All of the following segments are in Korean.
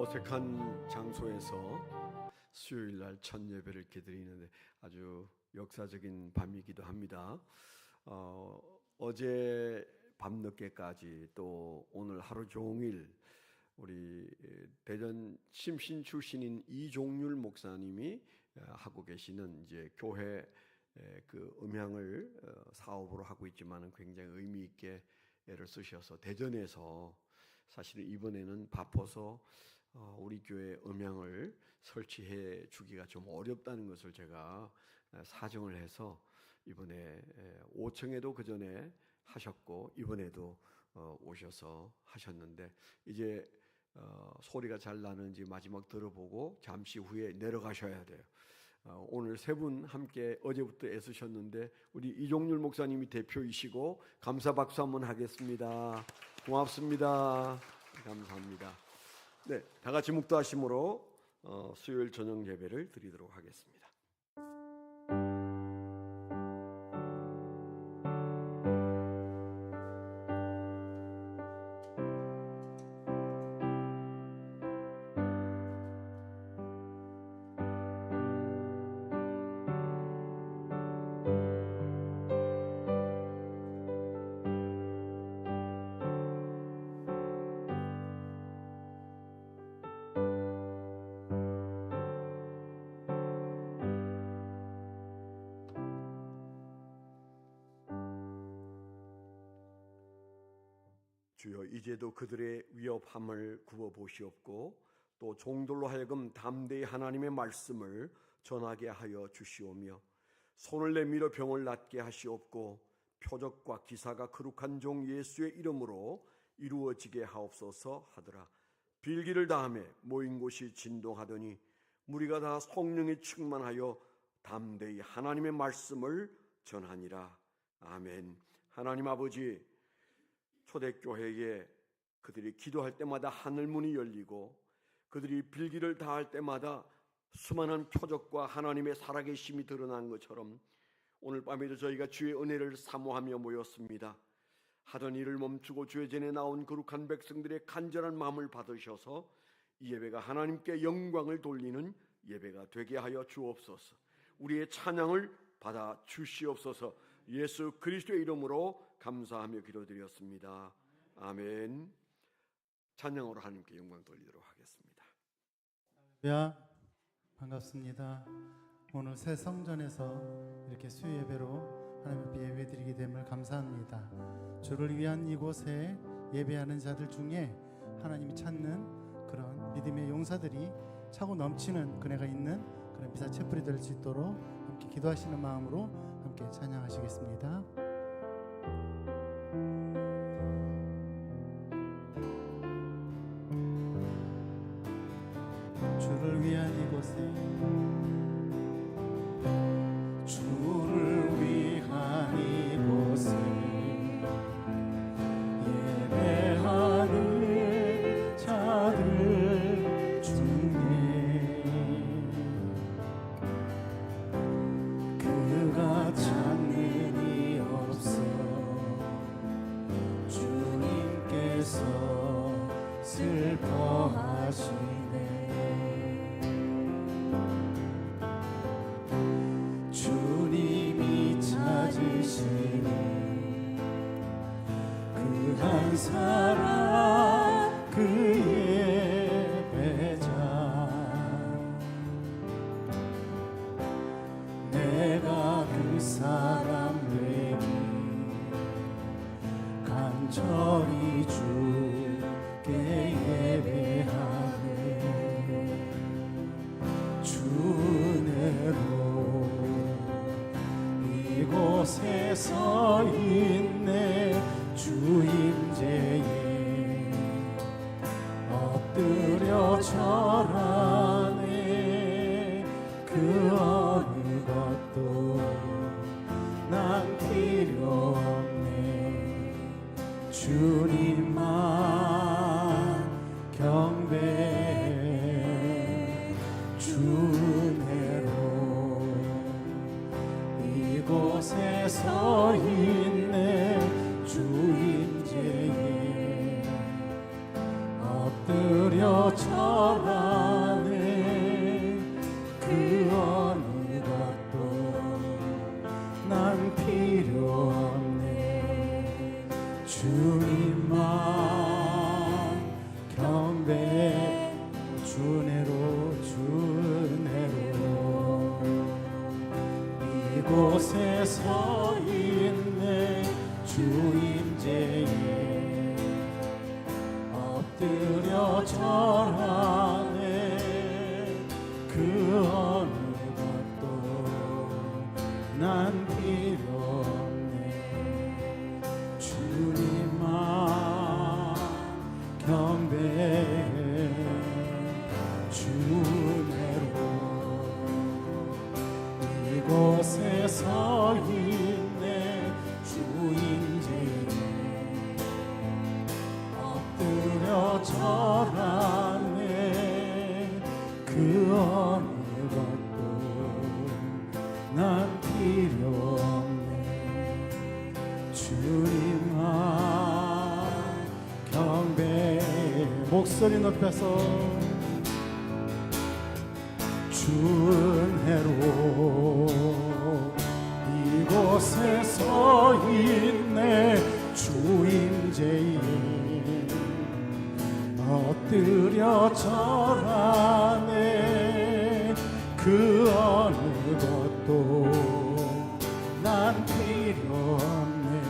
어색한 장소에서 수요일 날 첫 예배를 이렇게 드리는데 아주 역사적인 밤이기도 합니다. 어제 밤늦게까지 또 오늘 하루 종일 우리 대전 심신 출신인 이종률 목사님이 하고 계시는 이제 교회 그 음향을 사업으로 하고 있지만은 굉장히 의미 있게 애를 쓰셔서 대전에서 사실은 이번에는 바빠서 우리 교회 음향을 설치해 주기가 좀 어렵다는 것을 제가 사정을 해서 이번에 5층에도 그 전에 하셨고 이번에도 오셔서 하셨는데 이제 소리가 잘 나는지 마지막 들어보고 잠시 후에 내려가셔야 돼요. 오늘 세 분 함께 어제부터 애쓰셨는데 우리 이종률 목사님이 대표이시고 감사 박수 한번 하겠습니다. 고맙습니다. 감사합니다. 네, 다 같이 묵도하심으로 수요일 저녁 예배를 드리도록 하겠습니다. 주여, 이제도 그들의 위협함을 구워보시옵고 또 종들로 하여금 담대히 하나님의 말씀을 전하게 하여 주시오며 손을 내밀어 병을 낫게 하시옵고 표적과 기사가 거룩한 종 예수의 이름으로 이루어지게 하옵소서 하더라. 빌기를 다하며 모인 곳이 진동하더니 무리가 다 성령에 충만하여 담대히 하나님의 말씀을 전하니라. 아멘. 하나님 아버지, 초대교회에 그들이 기도할 때마다 하늘문이 열리고 그들이 빌기를 다할 때마다 수많은 표적과 하나님의 살아계심이 드러난 것처럼 오늘 밤에도 저희가 주의 은혜를 사모하며 모였습니다. 하던 일을 멈추고 주의 전에 나온 거룩한 백성들의 간절한 마음을 받으셔서 이 예배가 하나님께 영광을 돌리는 예배가 되게 하여 주옵소서. 우리의 찬양을 받아 주시옵소서. 예수 그리스도의 이름으로 감사하며 기도드렸습니다. 아멘. 찬양으로 하나님께 영광 돌리도록 하겠습니다. 할렐루야, 반갑습니다. 오늘 새 성전에서 이렇게 수요 예배로 하나님 앞에 예배드리게 됨을 감사합니다. 주를 위한 이곳에 예배하는 자들 중에 하나님이 찾는 그런 믿음의 용사들이 차고 넘치는 그네가 있는 그런 미사 채플이 될 수 있도록 함께 기도하시는 마음으로 함께 찬양하시겠습니다. 주를 위한 이곳에, 주를 위한 이곳에 예배하는 자들 중에 그가 찾는 이 없어 주님께서 슬퍼하시네. 주님이 찾으시니 그 한 사람 그 예배자 내가 그 사람 되니 간절히 주께 예배하네. 주 은혜로 이곳에 서 있네. 주 임재에 엎드려 절하네. 그 어느 것도 난 필요 없네. 주님만 경배해. 주 은혜로 이곳에 서 있네. 주 임재에 엎드려 절하네. 주님만 경배 주내로 이곳에 서 있네 주 임재에 엎드려 절하네 그 어느 것도 난 필요 없네 주님만 경배해 주내로 이곳에 서 있네 주 임재에 엎드려 절하네 그 어느 것도 난 필요 없네 주님만 경배 목소리 높여서 주은혜로 이곳에 서 있네 주 임재에 엎드려 절하네 그 어느 것도 난 필요 없네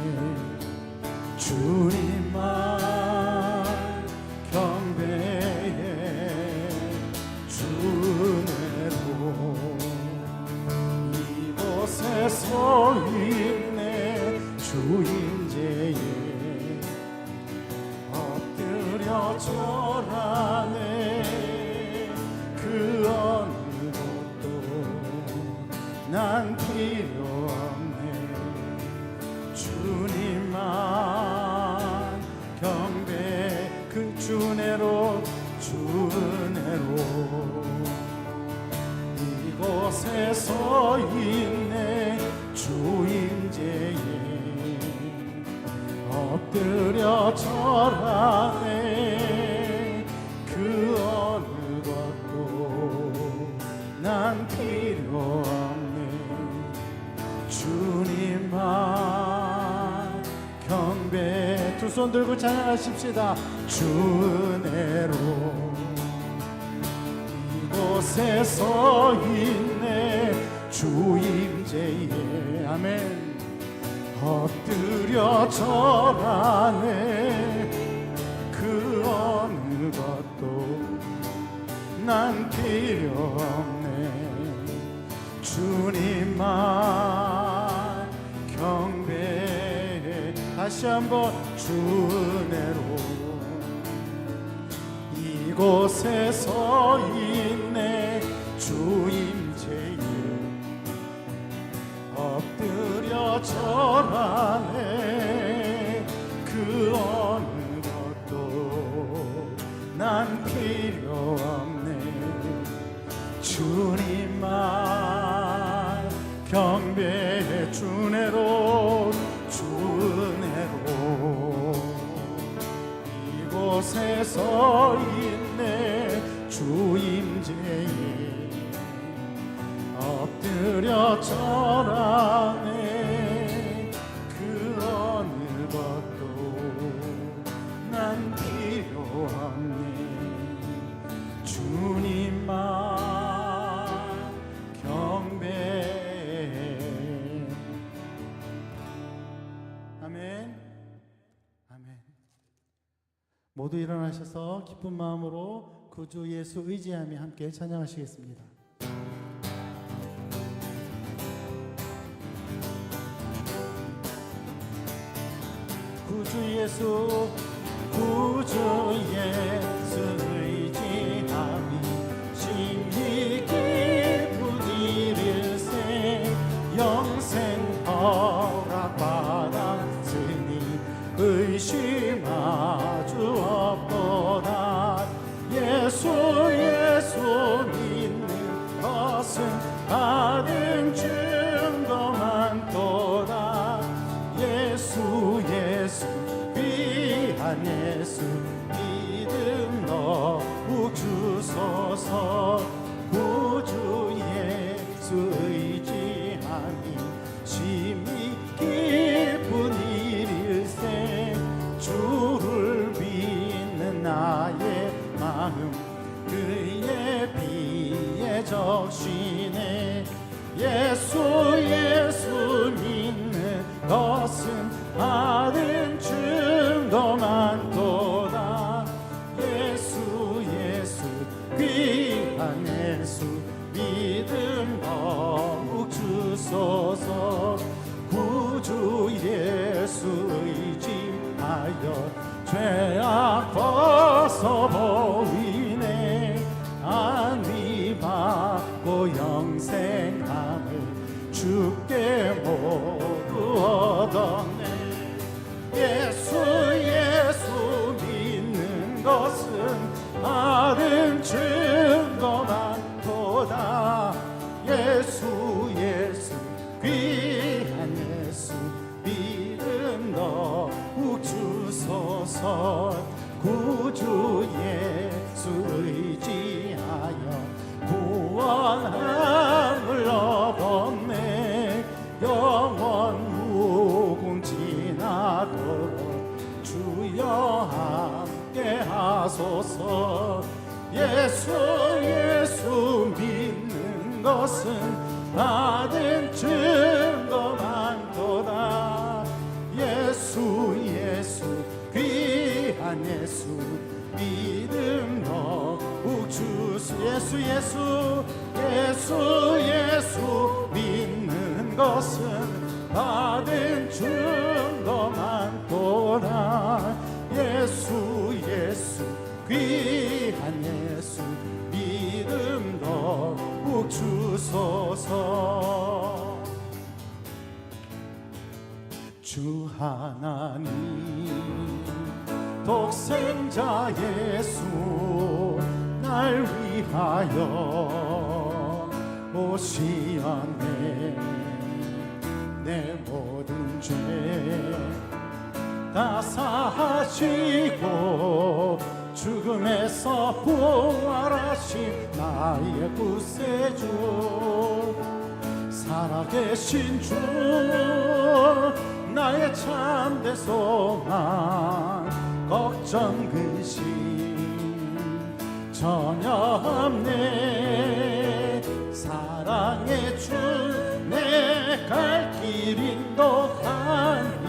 주님만 경배해 주내로 이곳에 서 있네 주 임재에 엎드려 절하네 그 어느 것도 난 필요 없네 주님만 경배 그 주내로 이곳에 서 있네 주 임재에 엎드려 절하네 그 어느 것도 난 필요 없네 주님만 경배 두 손 들고 찬양하십시다 주내로 이곳에 서 있네 주 임재에 아멘 엎드려 절하네 그 어느 것도 난 필요 없네 주님만 경배해 다시 한번 주내로 이곳에 서 있네 주 임재에 엎드려 절하네 그 어느 것도 난 필요 없네 주님만 경배해 주내로 이곳에 서 있네 주 임재에 엎드려 절하네 그 어느 것도 난 필요 없네 주님만 경배해 아멘 아멘 모두 일어나셔서 기쁜 마음으로 구주 예수 의지하며 함께 찬양하시겠습니다. 구주 예수 의지함이 심히 기쁜 일일세 영생 허락받았으니 의심하주 없도다 예수 믿는 것은 받은 증거 많도다 예수 귀한 예수 믿음 더욱 주소서 구주 예수 의지하니 심히 기쁜 일일세 마음 그의 비에 적시네. 예수 믿는 것은 받은 증거 많도다. 예수 귀한 예수 믿음 더욱 주소서. 구주 예수 의지하여 죄악 벗어 보이네. 안위 받고 영생함을 주께 모두 얻었네. 예수 믿는 것은 받은 증거 많도다. 예수 귀한 예수 믿음 더욱 주소서. 구주 예수 의지하여 구원함을 얻었네. 영원 무궁지나도록 주여 함께 하소서. 예수 믿는 것은 받은 증거 많도다. 예수 귀한 예수 믿음 더욱 주소. 예수 믿는 것은 받은 증거 많도다. 예수 귀한 예수 믿음 더욱 주소서. 주 하나님 독생자 예수 날 위하여 오시었네. 내 모든 죄 다 사하시고 죽음에서 부활하신 나의 구세주. 살아계신 주 나의 참된 소망. 걱정 근심 전혀 없네. 사랑의 주 내 갈 길 인도하니.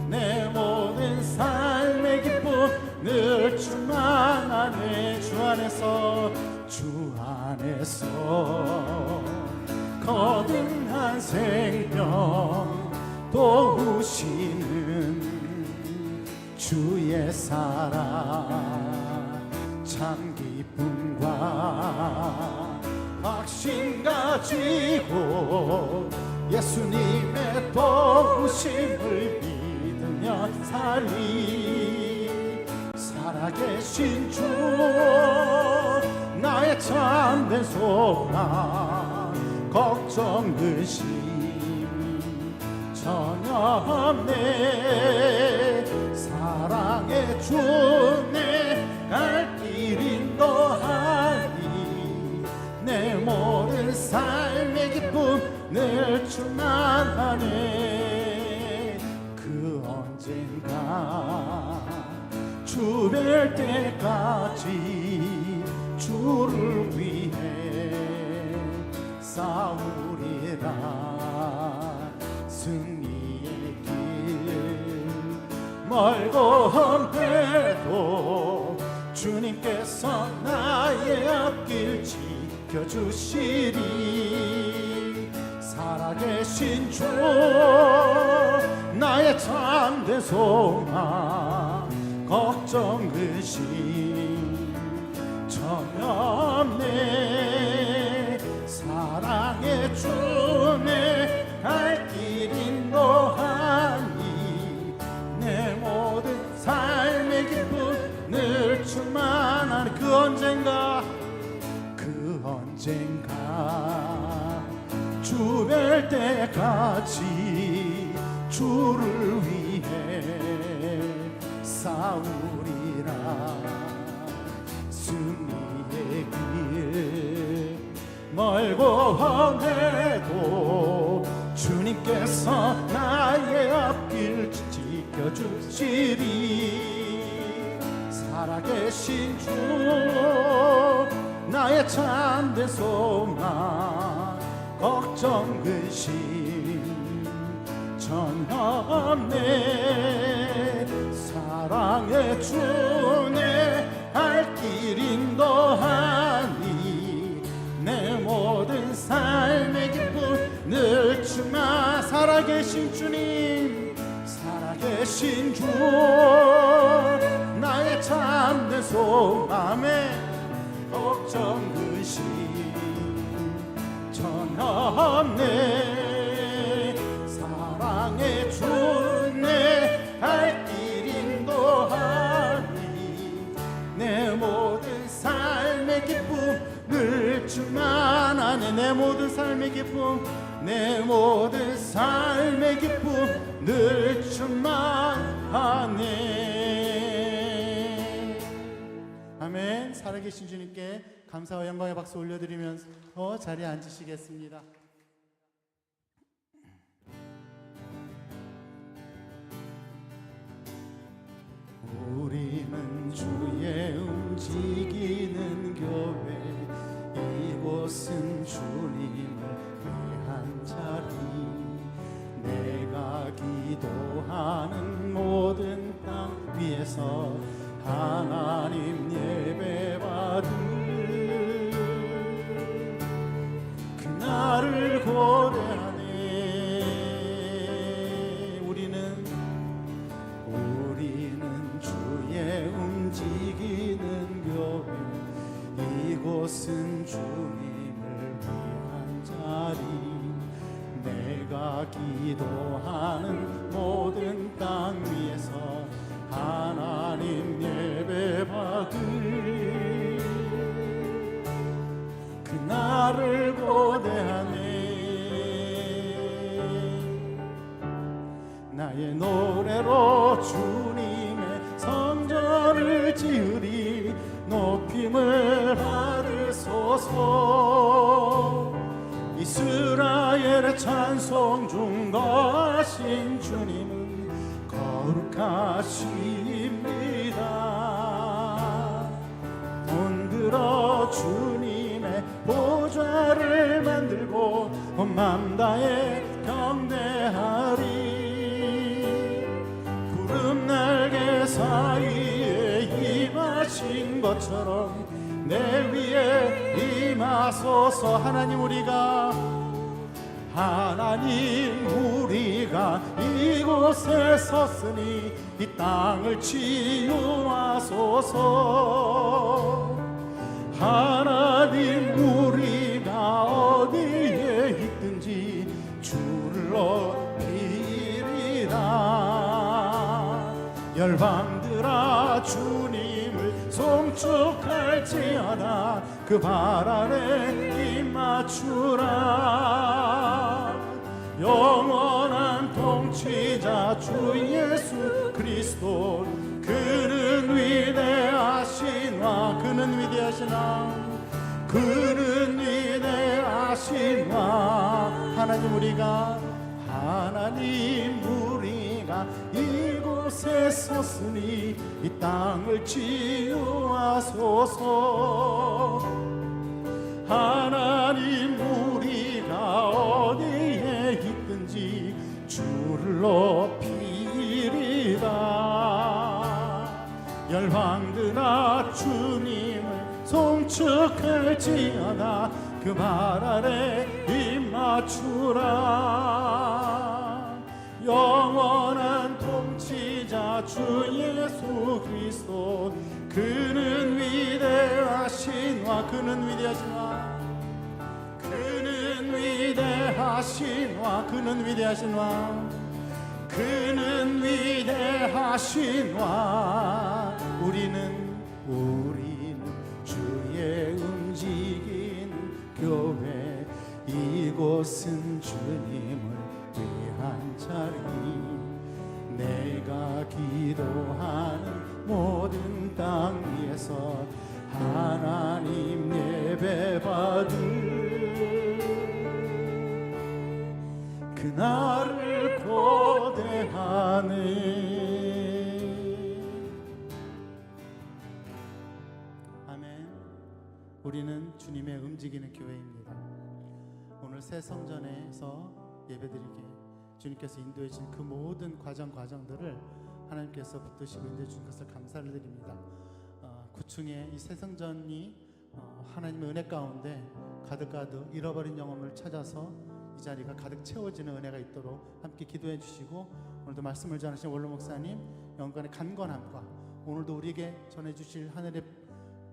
내 모든 삶의 기쁨 늘 주만 안에. 주 안에서 거듭난 생명 도우시는 주의 사랑. 참 기쁨과 확신 가지고 예수님의 도우심을 믿으며 살리. 살아계신 주 나의 참된 소망. 걱정 근심 전혀 없네. 사랑의 주 내 갈 길 인도하니. 내 모든 삶의 기쁨 늘 주만 안에. 그 언젠가 주 뵐 때까지 주를 위해 싸우리라. 승리의 길 멀고 험해도 주님께서 나의 앞길 지켜주시리. 살아계신 주 나의 참된 소망. 걱정 근심 전혀 없네. 사랑의 주 내 갈 길 인도하니. 내 모든 삶의 기쁨 늘 주만 아는. 그 언젠가 주 뵐 때까지 주를 위해 싸우리라. 승리의 길 멀고 험해도 주님께서 나의 앞길 지켜주시리. 살아계신 주 나의 참된 소망 걱정 근심 전혀 없네 사랑의 주내 할 길 인도하니 내 모든 삶의 기쁨 늘 주마 살아계신 주님 살아계신 주 나의 참된 소망에 걱정 근심 전혀 없네 사랑의 주내 할 길 인도하니 내 모든 삶의 기쁨 늘 주만 안에 내 모든 삶의 기쁨 내 모든 삶의 기쁨 늘 주만 안에 아멘. 살아계신 주님께 감사와 영광의 박수 올려드리면서 자리에 앉으시겠습니다. 우리는 주의 움직이는 교회 이곳은 주님을 위한 자리 내가 기도하는 모든 땅 위에서 하나님 예배받을 그날을 고대하네 우리는 주의 움직이는 교회 이곳은 주님을 위한 자리 내가 기도하는 모든 땅 위에서 하나님 예배받을 그날을 고대하네 나의 노래로 주님의 성전을 지으리 높임을 받으소서 이스라엘의 찬송 중 거하신 주님은 거룩하십니다 손들어 주님의 보좌를 만들고 온 맘 다해 경배하리 구름 날개 사이에 임하신 것처럼 내 위에 임하소서 하나님 우리가 이곳에 섰으니 이 땅을 치유하소서 하나님 우리가 어디에 있든지 주를 높이리라 열방들아 주님을 송축할지어다 그 발 아래 입 맞추라 영원한 통치자 주 예수 그리스도 그는 위대하시나 그는 위대하시나 하나님 우리가 이곳에 섰으니 이 땅을 치유하소서 하나님 우리가 어디에 있든지 주를 높이리라 열방들아 주님을 송축할지어다 그 발 아래 입 맞추라 영원한 통치자 주 예수 그리스도 그는 위대하시나 그는 위대하시나 우리는 주의 움직이는 교회 이곳은 주님을 위한 자리 내가 기도하는 모든 땅 위에서 하나님 예배받을 그날을 고대하네 우리는 주님의 움직이는 교회입니다. 오늘 새 성전에서 예배드리게 주님께서 인도해 주신 그 모든 과정들을 하나님께서 붙드시고 인도해 주신 것을 감사를 드립니다. 9층의 이 새 성전이 하나님의 은혜 가운데 가득 잃어버린 영혼을 찾아서 이 자리가 가득 채워지는 은혜가 있도록 함께 기도해 주시고, 오늘도 말씀을 전하신 원로 목사님 영광의 간건함과 오늘도 우리에게 전해주실 하늘의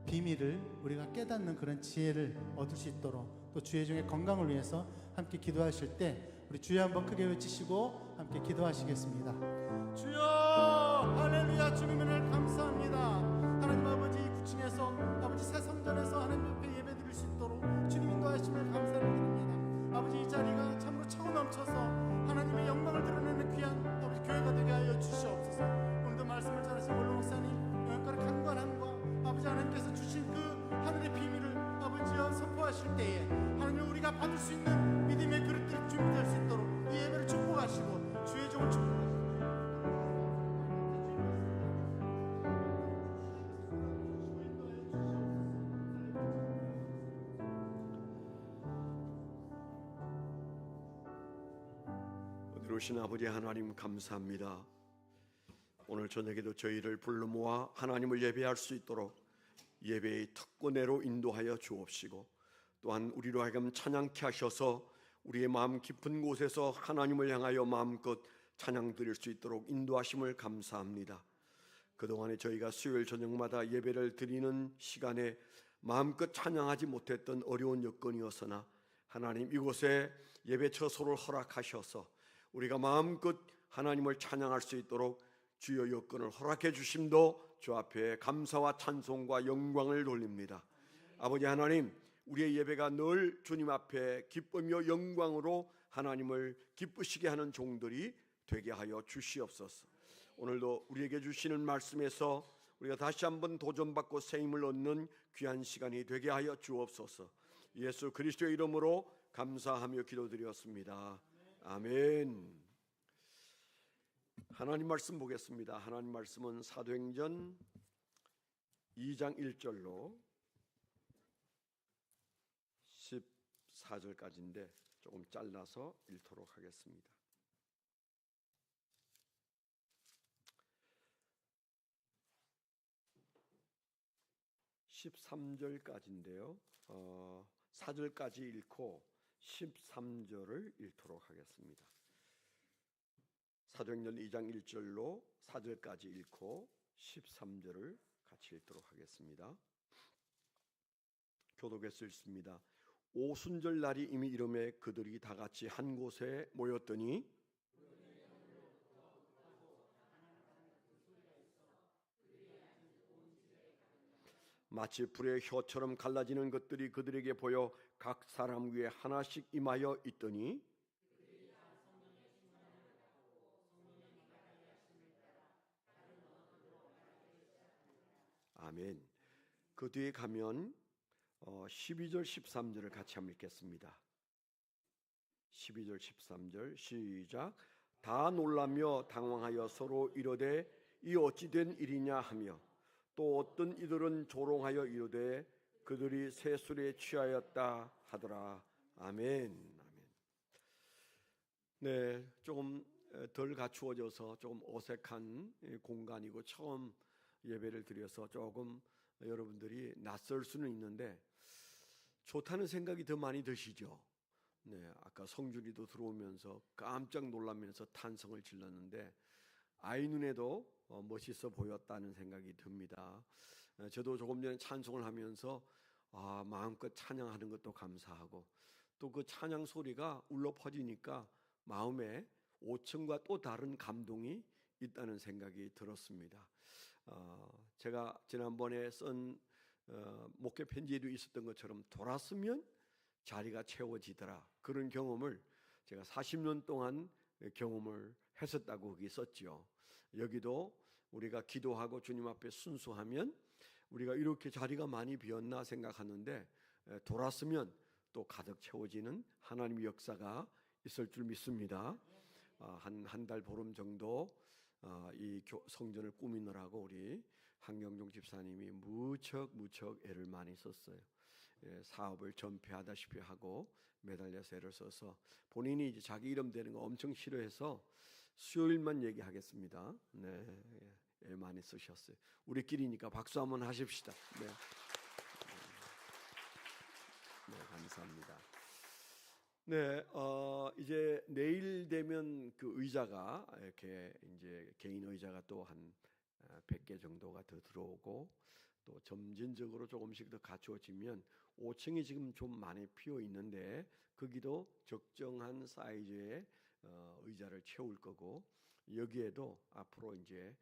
비밀을 우리가 깨닫는 그런 지혜를 얻을 수 있도록, 또 주의 종의 건강을 위해서 함께 기도하실 때 우리 주여 한번 크게 외치시고 함께 기도하시겠습니다. 주여 할렐루야. 주님의 은혜를 감사합니다. 하나님 아버지, 9층에서 아버지 새 성전에서 하나님 옆에 예배 드릴 수 있도록 주님 인도하심을 감사를 드립니다. 아버지, 이 자리가 참으로 차고 넘쳐서 하나님의 영광을 드러내는 귀한 아버지 교회가 되게 하여 주시옵소서. 오늘도 말씀을 전하신 원로 목사님 영광의 강건함과 아버지 하나님께서 주신 그 하늘의 비밀을 아버지여 선포하실 때에 하나님 우리가 받을 수 있는 믿음의 그릇들이 준비될 수 있도록 이 예배를 축복하시고 주의 종을 축복하시고 오신 아버지 하나님 감사합니다. 오늘 저녁에도 저희를 불러 모아 하나님을 예배할 수 있도록 예배의 특권내로 인도하여 주옵시고, 또한 우리로 하여금 찬양케 하셔서 우리의 마음 깊은 곳에서 하나님을 향하여 마음껏 찬양 드릴 수 있도록 인도하심을 감사합니다. 그동안에 저희가 수요일 저녁마다 예배를 드리는 시간에 마음껏 찬양하지 못했던 어려운 여건이었으나 하나님 이곳에 예배 처소를 허락하셔서 우리가 마음껏 하나님을 찬양할 수 있도록 주여 여건을 허락해 주심도 주 앞에 감사와 찬송과 영광을 돌립니다. 아버지 하나님, 우리의 예배가 늘 주님 앞에 기쁨이요 영광으로 하나님을 기쁘시게 하는 종들이 되게 하여 주시옵소서. 오늘도 우리에게 주시는 말씀에서 우리가 다시 한번 도전받고 새 힘을 얻는 귀한 시간이 되게 하여 주옵소서. 예수 그리스도의 이름으로 감사하며 기도드렸습니다. 아멘. 하나님 말씀 보겠습니다. 하나님 말씀은 사도행전 2장 1절로 14절까지인데 조금 잘라서 읽도록 하겠습니다. 13절까지인데요. 4절까지 읽고 13절을 읽도록 하겠습니다. 사도행전 2장 1절로 4절까지 읽고 13절을 같이 읽도록 하겠습니다. 교독에서 읽습니다. 오순절 날이 이미 이름에 그들이 다 같이 한 곳에 모였더니 마치 불의 혀처럼 갈라지는 것들이 그들에게 보여 각 사람 위에 하나씩 임하여 있더니 아멘. 그 뒤에 가면 12절 13절을 같이 한번 읽겠습니다. 12절 13절 시작. 다 놀라며 당황하여 서로 이르되 이 어찌 된 일이냐 하며, 또 어떤 이들은 조롱하여 이르되 그들이 새 술에 취하였다 하더라. 아멘. 아멘. 네, 조금 덜 갖추어져서 조금 어색한 공간이고 처음 예배를 드려서 조금 여러분들이 낯설 수는 있는데 좋다는 생각이 더 많이 드시죠. 네, 아까 성준이도 들어오면서 깜짝 놀라면서 탄성을 질렀는데 아이 눈에도 멋있어 보였다는 생각이 듭니다. 저도 조금 전에 찬송을 하면서 마음껏 찬양하는 것도 감사하고, 또 그 찬양 소리가 울려 퍼지니까 마음에 5층과 또 다른 감동이 있다는 생각이 들었습니다. 제가 지난번에 쓴 목회 편지에도 있었던 것처럼 돌았으면 자리가 채워지더라, 그런 경험을 제가 40년 동안 경험을 했었다고 거기 썼죠. 여기도 우리가 기도하고 주님 앞에 순수하면 우리가 이렇게 자리가 많이 비었나 생각하는데 돌았으면 또 가득 채워지는 하나님의 역사가 있을 줄 믿습니다. 한 달 보름 정도 이 성전을 꾸미느라고 우리 한경종 집사님이 무척 애를 많이 썼어요. 사업을 전폐하다시피 하고 매달려서 애를 써서 본인이 이제 자기 이름 되는 거 엄청 싫어해서 수요일만 얘기하겠습니다. 네, 애 많이 쓰셨어요. 우리끼리니까 박수 한번 하십시다. 네, 네, 감사합니다. 네, 이제 내일 되면 그 의자가 이렇게 이제 개인 의자가 또 한 100개 정도가 더 들어오고 또 점진적으로 조금씩 더 갖추어지면 5층이 지금 좀 많이 비어 있는데 거기도 적정한 사이즈의 의자를 채울 거고 여기에도 앞으로 이제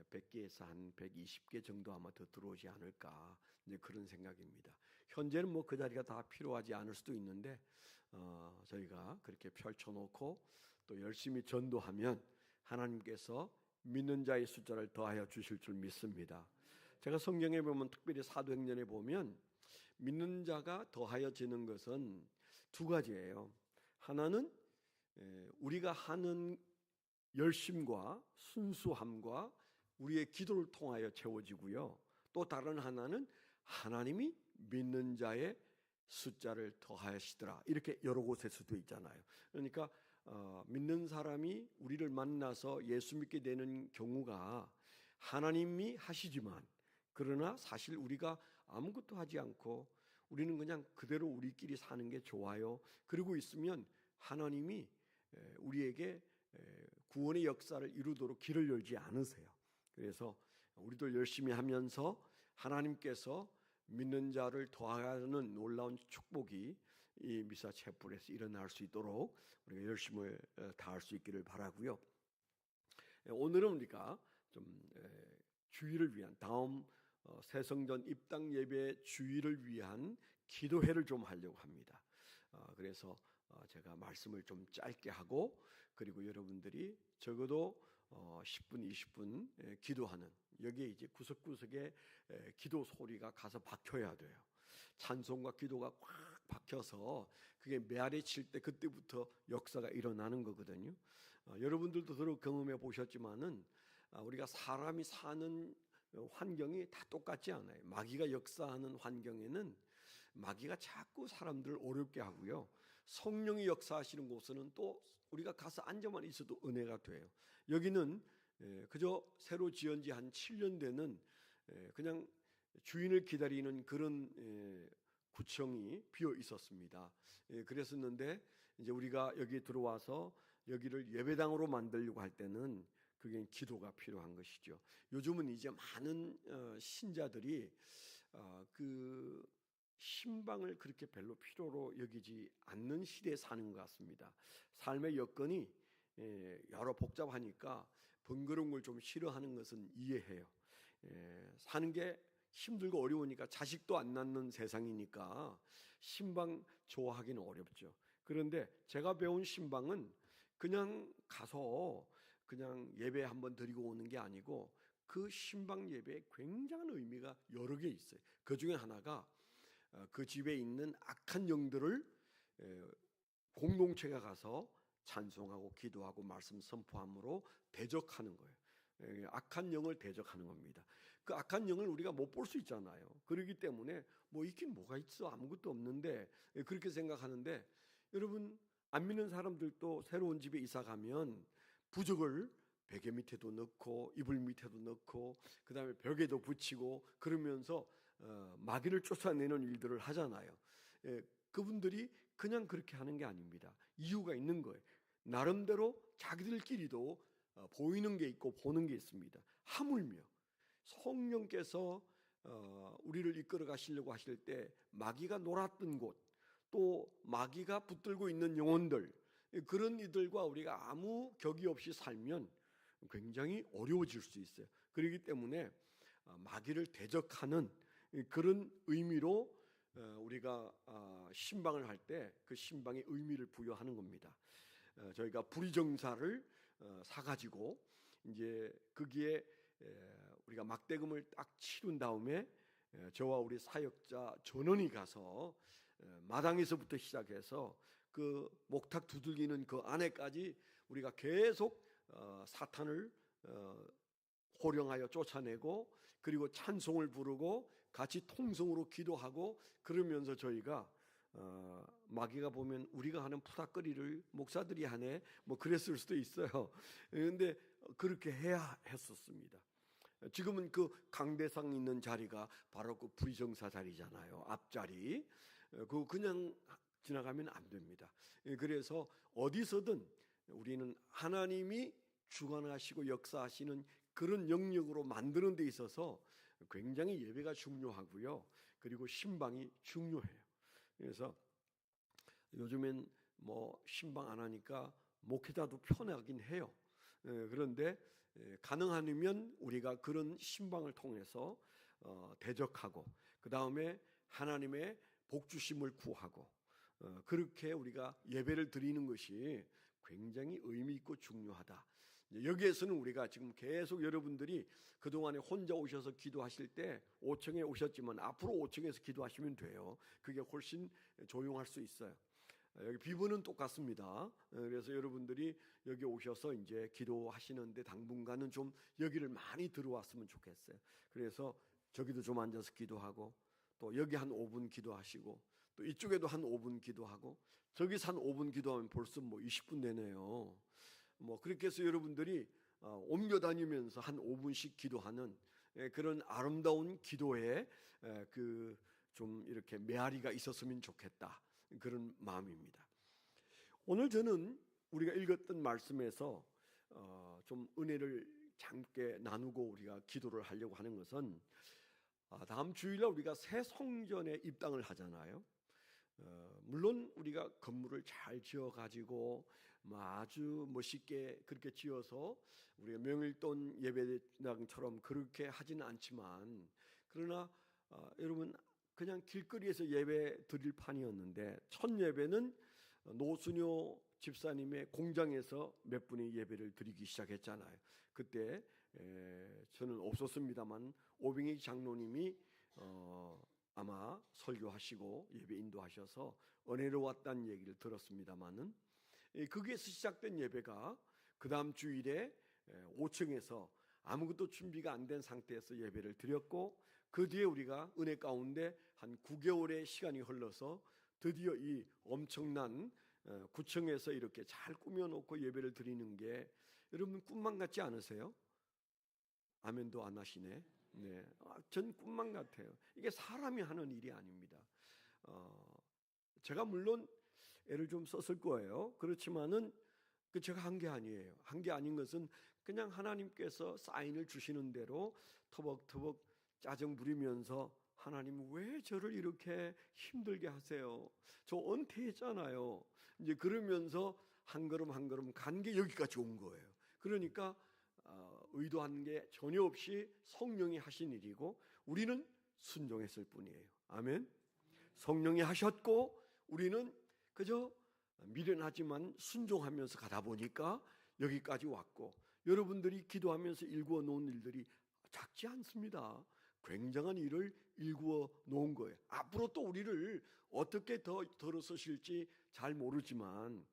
100개에서 한 120개 정도 아마 더 들어오지 않을까 이제 그런 생각입니다. 현재는 뭐 그 자리가 다 필요하지 않을 수도 있는데 저희가 그렇게 펼쳐놓고 또 열심히 전도하면 하나님께서 믿는 자의 숫자를 더하여 주실 줄 믿습니다. 제가 성경에 보면 특별히 사도행전에 보면 믿는 자가 더하여지는 것은 두 가지예요. 하나는 우리가 하는 열심과 순수함과 우리의 기도를 통하여 채워지고요. 또 다른 하나는 하나님이 믿는 자의 숫자를 더하시더라. 이렇게 여러 곳에서도 있잖아요. 그러니까 믿는 사람이 우리를 만나서 예수 믿게 되는 경우가 하나님이 하시지만 그러나 사실 우리가 아무것도 하지 않고 우리는 그냥 그대로 우리끼리 사는 게 좋아요. 그러고 있으면 하나님이 우리에게 구원의 역사를 이루도록 길을 열지 않으세요. 그래서 우리도 열심히 하면서 하나님께서 믿는 자를 더하는 놀라운 축복이 이 미사 채플에서 일어날 수 있도록 우리가 열심을 다할 수 있기를 바라고요. 오늘은 우리가 좀 주일을 위한 다음 새성전 입당 예배 주일을 위한 기도회를 좀 하려고 합니다. 그래서 제가 말씀을 좀 짧게 하고 그리고 여러분들이 적어도 10분, 20분 기도하는 여기에 이제 구석구석에 기도 소리가 가서 박혀야 돼요. 찬송과 기도가 꽉 박혀서 그게 메아리 칠 때 그때부터 역사가 일어나는 거거든요. 여러분들도 들어 경험해 보셨지만은 우리가 사람이 사는 환경이 다 똑같지 않아요. 마귀가 역사하는 환경에는 마귀가 자꾸 사람들을 어렵게 하고요. 성령이 역사하시는 곳에는 또 우리가 가서 앉아만 있어도 은혜가 돼요. 여기는 그저 새로 지은 지 한 7년 되는 그냥 주인을 기다리는 그런 구청이 비어 있었습니다. 그랬었는데 이제 우리가 여기 들어와서 여기를 예배당으로 만들려고 할 때는 그게 기도가 필요한 것이죠. 요즘은 이제 많은 신자들이 그 신방을 그렇게 별로 필요로 여기지 않는 시대에 사는 것 같습니다. 삶의 여건이 여러 복잡하니까 번거로운 걸 좀 싫어하는 것은 이해해요. 사는 게 힘들고 어려우니까 자식도 안 낳는 세상이니까 신방 좋아하기는 어렵죠. 그런데 제가 배운 신방은 그냥 가서 그냥 예배 한번 드리고 오는 게 아니고 그 신방 예배에 굉장한 의미가 여러 개 있어요. 그 중에 하나가 그 집에 있는 악한 영들을 공동체가 가서 찬송하고 기도하고 말씀 선포함으로 대적하는 거예요. 악한 영을 대적하는 겁니다. 그 악한 영을 우리가 못 볼 수 있잖아요. 그렇기 때문에 뭐 있긴 뭐가 있어 아무것도 없는데 그렇게 생각하는데 여러분 안 믿는 사람들도 새로운 집에 이사 가면 부적을 베개 밑에도 넣고 이불 밑에도 넣고 그 다음에 벽에도 붙이고 그러면서 마귀를 쫓아내는 일들을 하잖아요. 그분들이 그냥 그렇게 하는 게 아닙니다. 이유가 있는 거예요. 나름대로 자기들끼리도 보이는 게 있고 보는 게 있습니다. 하물며 성령께서 우리를 이끌어 가시려고 하실 때 마귀가 놀았던 곳, 또 마귀가 붙들고 있는 영혼들 그런 이들과 우리가 아무 격이 없이 살면 굉장히 어려워질 수 있어요. 그렇기 때문에 마귀를 대적하는 그런 의미로 우리가 신방을 할 때 그 신방의 의미를 부여하는 겁니다. 저희가 불의정사를 사가지고 이제 거기에 우리가 막대금을 딱 치른 다음에 저와 우리 사역자 전원이 가서 마당에서부터 시작해서 그 목탁 두들기는 그 안에까지 우리가 계속 사탄을 호령하여 쫓아내고 그리고 찬송을 부르고 같이 통성으로 기도하고 그러면서 저희가 마귀가 보면 우리가 하는 푸닥거리를 목사들이 하네 뭐 그랬을 수도 있어요. 그런데 그렇게 해야 했었습니다. 지금은 그 강대상 있는 자리가 바로 그 부의정사 자리잖아요. 앞자리. 그거 그냥 지나가면 안 됩니다. 그래서 어디서든 우리는 하나님이 주관하시고 역사하시는 그런 영역으로 만드는 데 있어서 굉장히 예배가 중요하고요. 그리고 신방이 중요해요. 그래서 요즘엔 뭐 신방 안 하니까 목회자도 편하긴 해요. 그런데 가능하면 우리가 그런 신방을 통해서 대적하고 그 다음에 하나님의 복주심을 구하고 그렇게 우리가 예배를 드리는 것이 굉장히 의미 있고 중요하다. 여기에서는 우리가 지금 계속 여러분들이 그동안에 혼자 오셔서 기도하실 때 5층에 오셨지만 앞으로 5층에서 기도하시면 돼요. 그게 훨씬 조용할 수 있어요. 여기 비번은 똑같습니다. 그래서 여러분들이 여기 오셔서 이제 기도하시는데 당분간은 좀 여기를 많이 들어왔으면 좋겠어요. 그래서 저기도 좀 앉아서 기도하고 또 여기 한 5분 기도하시고 또 이쪽에도 한 5분 기도하고 저기서 한 5분 기도하면 벌써 뭐 20분 되네요. 뭐 그렇게 해서 여러분들이 옮겨 다니면서 한 5분씩 기도하는 그런 아름다운 기도에 그 좀 이렇게 메아리가 있었으면 좋겠다. 그런 마음입니다. 오늘 저는 우리가 읽었던 말씀에서 좀 은혜를 함께 나누고 우리가 기도를 하려고 하는 것은 다음 주일날 우리가 새 성전에 입당을 하잖아요. 물론 우리가 건물을 잘 지어가지고 아주 멋있게 그렇게 지어서 우리가 명일돈 예배당처럼 그렇게 하지는 않지만 그러나 여러분 그냥 길거리에서 예배 드릴 판이었는데 첫 예배는 노순효 집사님의 공장에서 몇 분이 예배를 드리기 시작했잖아요. 그때 저는 없었습니다만 오병희 장로님이 아마 설교하시고 예배 인도하셔서 은혜로웠다는 얘기를 들었습니다만은 거기에서 시작된 예배가 그 다음 주일에 5층에서 아무것도 준비가 안 된 상태에서 예배를 드렸고 그 뒤에 우리가 은혜 가운데 한 9개월의 시간이 흘러서 드디어 이 엄청난 9층에서 이렇게 잘 꾸며놓고 예배를 드리는 게 여러분 꿈만 같지 않으세요? 아멘도 안 하시네. 네, 전 꿈만 같아요. 이게 사람이 하는 일이 아닙니다. 제가 물론 애를 좀 썼을 거예요. 그렇지만은 제가 한 게 아니에요. 한 게 아닌 것은 그냥 하나님께서 사인을 주시는 대로 터벅터벅 짜증 부리면서 하나님 왜 저를 이렇게 힘들게 하세요? 저 은퇴했잖아요. 이제 그러면서 한 걸음 한 걸음 간 게 여기까지 온 거예요. 그러니까 의도한 게 전혀 없이 성령이 하신 일이고 우리는 순종했을 뿐이에요. 아멘. 성령이 하셨고 우리는 그저 미련하지만 순종하면서 가다 보니까 여기까지 왔고 여러분들이 기도하면서 일구어 놓은 일들이 작지 않습니다. 굉장한 일을 일구어 놓은 거예요. 앞으로 또 우리를 어떻게 더 들어서실지 잘 모르지만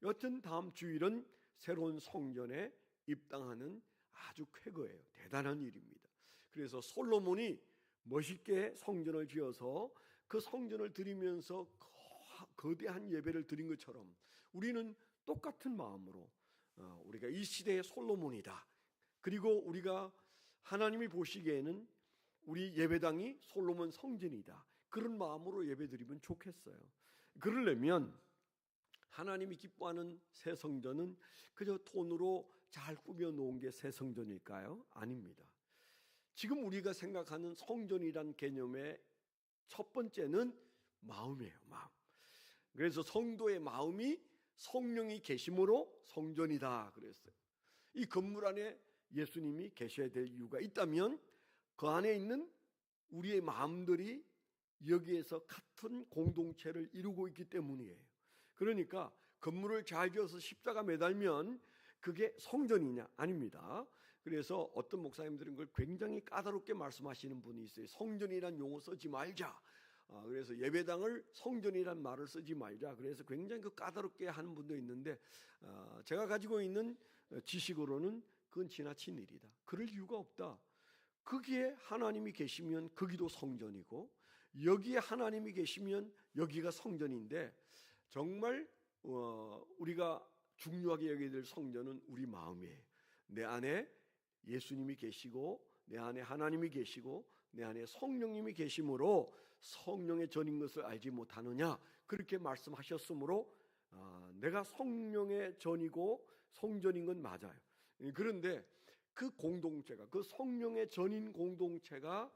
여튼 다음 주일은 새로운 성전에 입당하는 아주 쾌거예요. 대단한 일입니다. 그래서 솔로몬이 멋있게 성전을 지어서 그 성전을 드리면서 거대한 예배를 드린 것처럼 우리는 똑같은 마음으로 우리가 이 시대의 솔로몬이다. 그리고 우리가 하나님이 보시기에는 우리 예배당이 솔로몬 성전이다. 그런 마음으로 예배드리면 좋겠어요. 그러려면 하나님이 기뻐하는 새 성전은 그저 돈으로 잘 꾸며 놓은 게 새 성전일까요? 아닙니다. 지금 우리가 생각하는 성전이란 개념의 첫 번째는 마음이에요. 마음. 그래서 성도의 마음이 성령이 계심으로 성전이다 그랬어요. 이 건물 안에 예수님이 계셔야 될 이유가 있다면 그 안에 있는 우리의 마음들이 여기에서 같은 공동체를 이루고 있기 때문이에요. 그러니까 건물을 잘 지어서 십자가 매달면 그게 성전이냐? 아닙니다. 그래서 어떤 목사님들은 그걸 굉장히 까다롭게 말씀하시는 분이 있어요. 성전이란 용어 쓰지 말자. 그래서 예배당을 성전이란 말을 쓰지 말자. 그래서 굉장히 그 까다롭게 하는 분도 있는데 제가 가지고 있는 지식으로는 그건 지나친 일이다. 그럴 이유가 없다. 거기에 하나님이 계시면 거기도 성전이고 여기에 하나님이 계시면 여기가 성전인데 정말 우리가 중요하게 여겨야 될 성전은 우리 마음이에요. 내 안에 예수님이 계시고 내 안에 하나님이 계시고 내 안에 성령님이 계심으로 성령의 전인 것을 알지 못하느냐 그렇게 말씀하셨으므로 내가 성령의 전이고 성전인 건 맞아요. 그런데 그 공동체가 그 성령의 전인 공동체가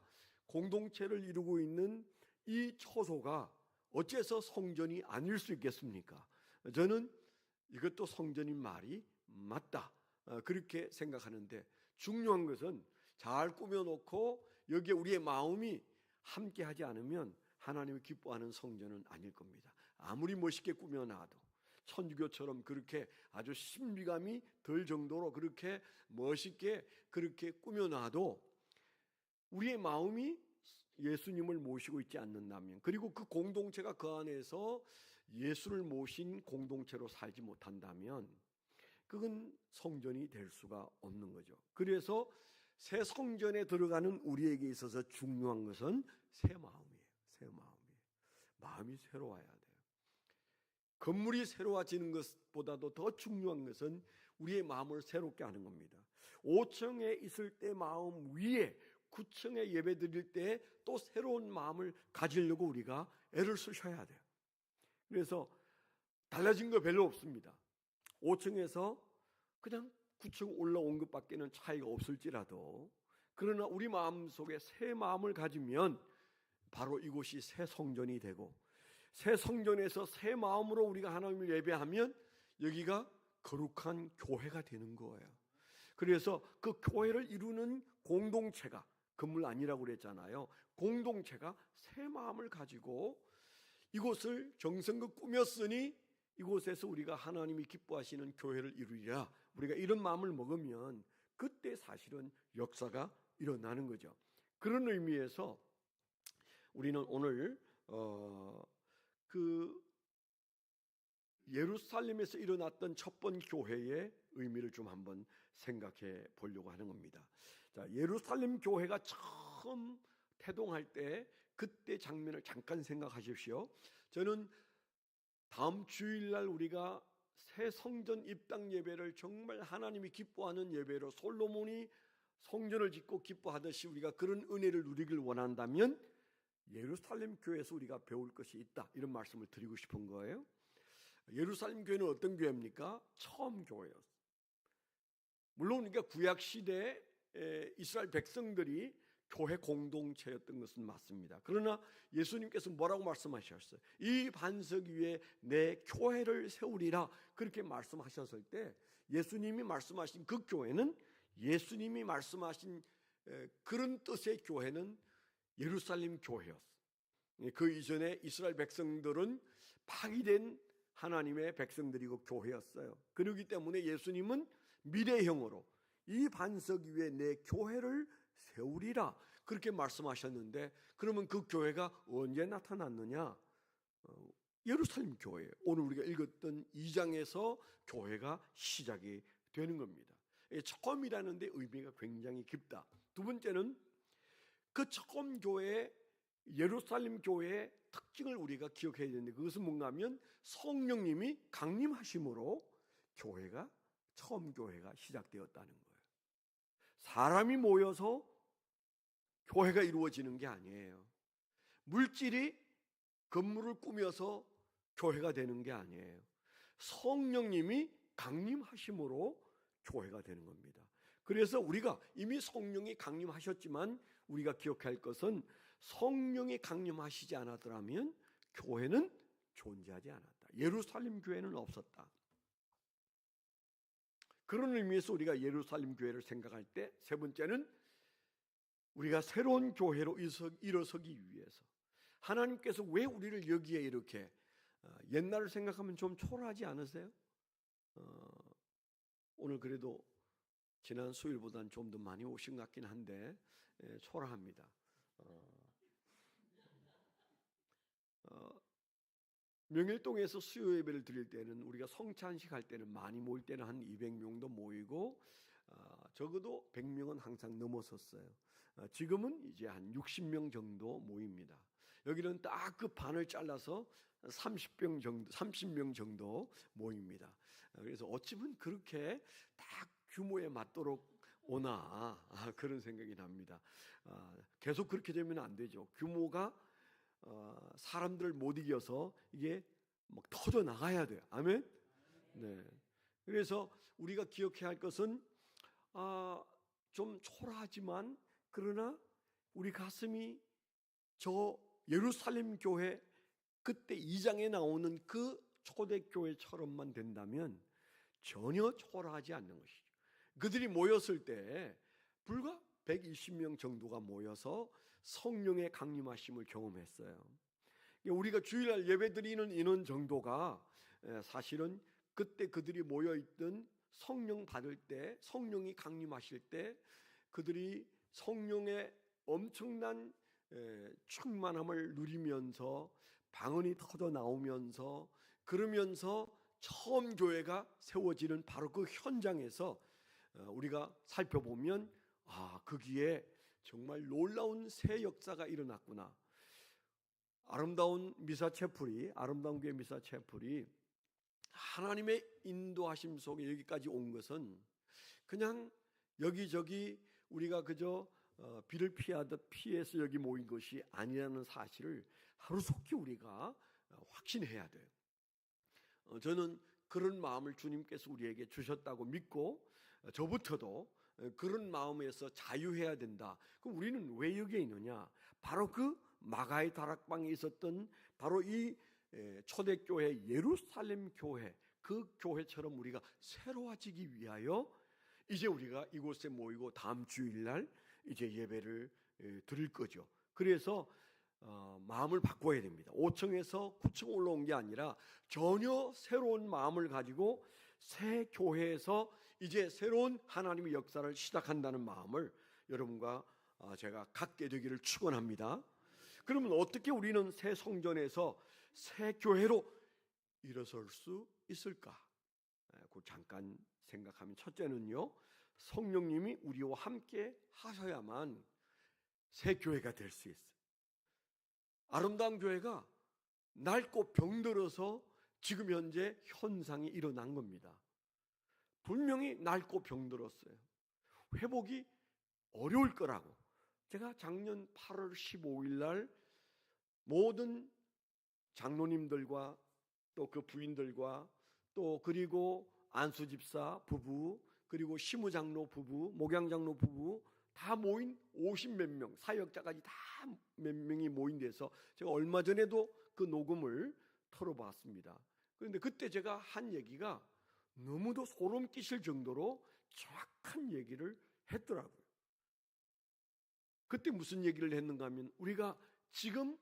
공동체를 이루고 있는 이 처소가 어째서 성전이 아닐 수 있겠습니까? 저는 이것도 성전인 말이 맞다 그렇게 생각하는데 중요한 것은 잘 꾸며놓고 여기에 우리의 마음이 함께하지 않으면 하나님이 기뻐하는 성전은 아닐 겁니다. 아무리 멋있게 꾸며놔도 천주교처럼 그렇게 아주 신비감이 들 정도로 그렇게 멋있게 그렇게 꾸며놔도 우리의 마음이 예수님을 모시고 있지 않는다면 그리고 그 공동체가 그 안에서 예수를 모신 공동체로 살지 못한다면 그건 성전이 될 수가 없는 거죠. 그래서 새 성전에 들어가는 우리에게 있어서 중요한 것은 새 마음이에요. 새 마음이에요. 마음이 새로워야 돼요. 건물이 새로워지는 것보다도 더 중요한 것은 우리의 마음을 새롭게 하는 겁니다. 5층에 있을 때 마음 위에 9층에 예배 드릴 때 또 새로운 마음을 가지려고 우리가 애를 쓰셔야 돼요. 그래서 달라진 거 별로 없습니다. 5층에서 그냥 9층 올라온 것밖에는 차이가 없을지라도 그러나 우리 마음속에 새 마음을 가지면 바로 이곳이 새 성전이 되고 새 성전에서 새 마음으로 우리가 하나님을 예배하면 여기가 거룩한 교회가 되는 거예요. 그래서 그 교회를 이루는 공동체가 건물 아니라고 그랬잖아요. 공동체가 새 마음을 가지고 이곳을 정성껏 꾸몄으니 이곳에서 우리가 하나님이 기뻐하시는 교회를 이루리라. 우리가 이런 마음을 먹으면 그때 사실은 역사가 일어나는 거죠. 그런 의미에서 우리는 오늘 그 예루살렘에서 일어났던 첫 번 교회의 의미를 좀 한번 생각해 보려고 하는 겁니다. 자, 예루살렘 교회가 처음 태동할 때 그때 장면을 잠깐 생각하십시오. 저는 다음 주일날 우리가 새 성전 입당 예배를 정말 하나님이 기뻐하는 예배로 솔로몬이 성전을 짓고 기뻐하듯이 우리가 그런 은혜를 누리길 원한다면 예루살렘 교회에서 우리가 배울 것이 있다 이런 말씀을 드리고 싶은 거예요. 예루살렘 교회는 어떤 교회입니까? 처음 교회였어요. 물론 우리가 구약 시대에 이스라엘 백성들이 교회 공동체였던 것은 맞습니다. 그러나 예수님께서 뭐라고 말씀하셨어요? 이 반석 위에 내 교회를 세우리라 그렇게 말씀하셨을 때 예수님이 말씀하신 그 교회는 예수님이 말씀하신 그런 뜻의 교회는 예루살렘 교회였어요. 그 이전에 이스라엘 백성들은 파기된 하나님의 백성들이고 교회였어요. 그렇기 때문에 예수님은 미래형으로 이 반석 위에 내 교회를 세우리라 그렇게 말씀하셨는데 그러면 그 교회가 언제 나타났느냐? 예루살렘 교회예요. 오늘 우리가 읽었던 2장에서 교회가 시작이 되는 겁니다. 처음이라는 데 의미가 굉장히 깊다. 두 번째는 그 처음 교회 예루살렘 교회의 특징을 우리가 기억해야 되는데 그것은 뭔가 하면 성령님이 강림하심으로 교회가 처음 교회가 시작되었다는 거예요. 사람이 모여서 교회가 이루어지는 게 아니에요. 물질이 건물을 꾸며서 교회가 되는 게 아니에요. 성령님이 강림하심으로 교회가 되는 겁니다. 그래서 우리가 이미 성령이 강림하셨지만 우리가 기억할 것은 성령이 강림하시지 않았더라면 교회는 존재하지 않았다. 예루살렘 교회는 없었다. 그런 의미에서 우리가 예루살렘 교회를 생각할 때 세 번째는 우리가 새로운 교회로 일어서기 위해서 하나님께서 왜 우리를 여기에 이렇게 옛날을 생각하면 좀 초라하지 않으세요? 오늘 그래도 지난 수요일보다는 좀 더 많이 오신 것 같긴 한데 초라합니다. 명일동에서 수요 예배를 드릴 때는 우리가 성찬식 할 때는 많이 모일 때는 한 200명도 모이고 적어도 100명은 항상 넘었었어요. 지금은 이제 한 60명 정도 모입니다. 여기는 딱 그 반을 잘라서 30명 정도 모입니다. 그래서 어찌면 그렇게 딱 규모에 맞도록 오나 그런 생각이 납니다. 계속 그렇게 되면 안 되죠. 규모가 사람들을 못 이겨서 이게 막 터져 나가야 돼요. 아멘. 네. 그래서 우리가 기억해야 할 것은 좀 초라하지만 그러나 우리 가슴이 저 예루살렘 교회 그때 2장에 나오는 그 초대교회처럼만 된다면 전혀 초라하지 않는 것이죠. 그들이 모였을 때 불과 120명 정도가 모여서 성령의 강림하심을 경험했어요. 우리가 주일날 예배드리는 인원 정도가 사실은 그때 그들이 모여있던 성령 받을 때, 성령이 강림하실 때 그들이 성령의 엄청난 충만함을 누리면서 방언이 터져 나오면서 그러면서 처음 교회가 세워지는 바로 그 현장에서 우리가 살펴보면 거기에 정말 놀라운 새 역사가 일어났구나. 아름다운 교회 미사 채플이 하나님의 인도하심 속에 여기까지 온 것은 그냥 여기저기 우리가 그저 비를 피하듯 피해서 여기 모인 것이 아니라는 사실을 하루속히 우리가 확신해야 돼요. 저는 그런 마음을 주님께서 우리에게 주셨다고 믿고 저부터도 그런 마음에서 자유해야 된다. 그럼 우리는 왜 여기에 있느냐? 바로 그 마가의 다락방에 있었던 바로 이 초대교회 예루살렘 교회, 그 교회처럼 우리가 새로워지기 위하여 이제 우리가 이곳에 모이고 다음 주일날 이제 예배를 드릴 거죠. 그래서 마음을 바꿔야 됩니다. 5층에서 9층 올라온 게 아니라 전혀 새로운 마음을 가지고 새 교회에서 이제 새로운 하나님의 역사를 시작한다는 마음을 여러분과 제가 갖게 되기를 축원합니다. 그러면 어떻게 우리는 새 성전에서 새 교회로 일어설 수 있을까? 그 잠깐 생각하면, 첫째는요, 성령님이 우리와 함께 하셔야만 새 교회가 될 수 있어요. 아름다운 교회가 낡고 병들어서 지금 현재 현상이 일어난 겁니다. 분명히 낡고 병들었어요. 회복이 어려울 거라고. 제가 작년 8월 15일 날 모든 장로님들과 또 그 부인들과 또 그리고 안수 집사 부부, 그리고 시무장로 부부, 목양장로 부부 다 모인 50몇 명, 사역자까지 다 몇 명이 모인 데서 제가 얼마 전에도 그 녹음을 털어봤습니다. 그런데 그때 제가 한 얘기가 너무도 소름 끼칠 정도로 정확한 얘기를 했더라고요. 그때 무슨 얘기를 했는가 하면, 우리가 지금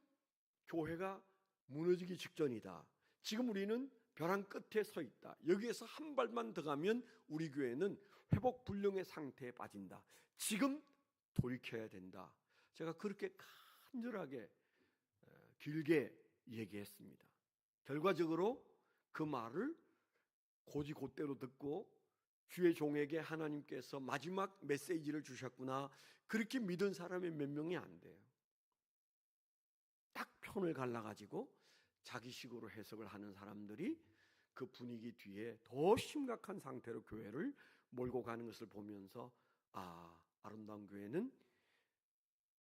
교회가 무너지기 직전이다. 지금 우리는 벼랑 끝에 서 있다. 여기에서 한 발만 더 가면 우리 교회는 회복 불능의 상태에 빠진다. 지금 돌이켜야 된다. 제가 그렇게 간절하게 길게 얘기했습니다. 결과적으로 그 말을 곧이곧대로 듣고 주의 종에게 하나님께서 마지막 메시지를 주셨구나, 그렇게 믿은 사람이 몇 명이 안 돼요. 딱 편을 갈라가지고 자기식으로 해석을 하는 사람들이 그 분위기 뒤에 더 심각한 상태로 교회를 몰고 가는 것을 보면서 아름다운 교회는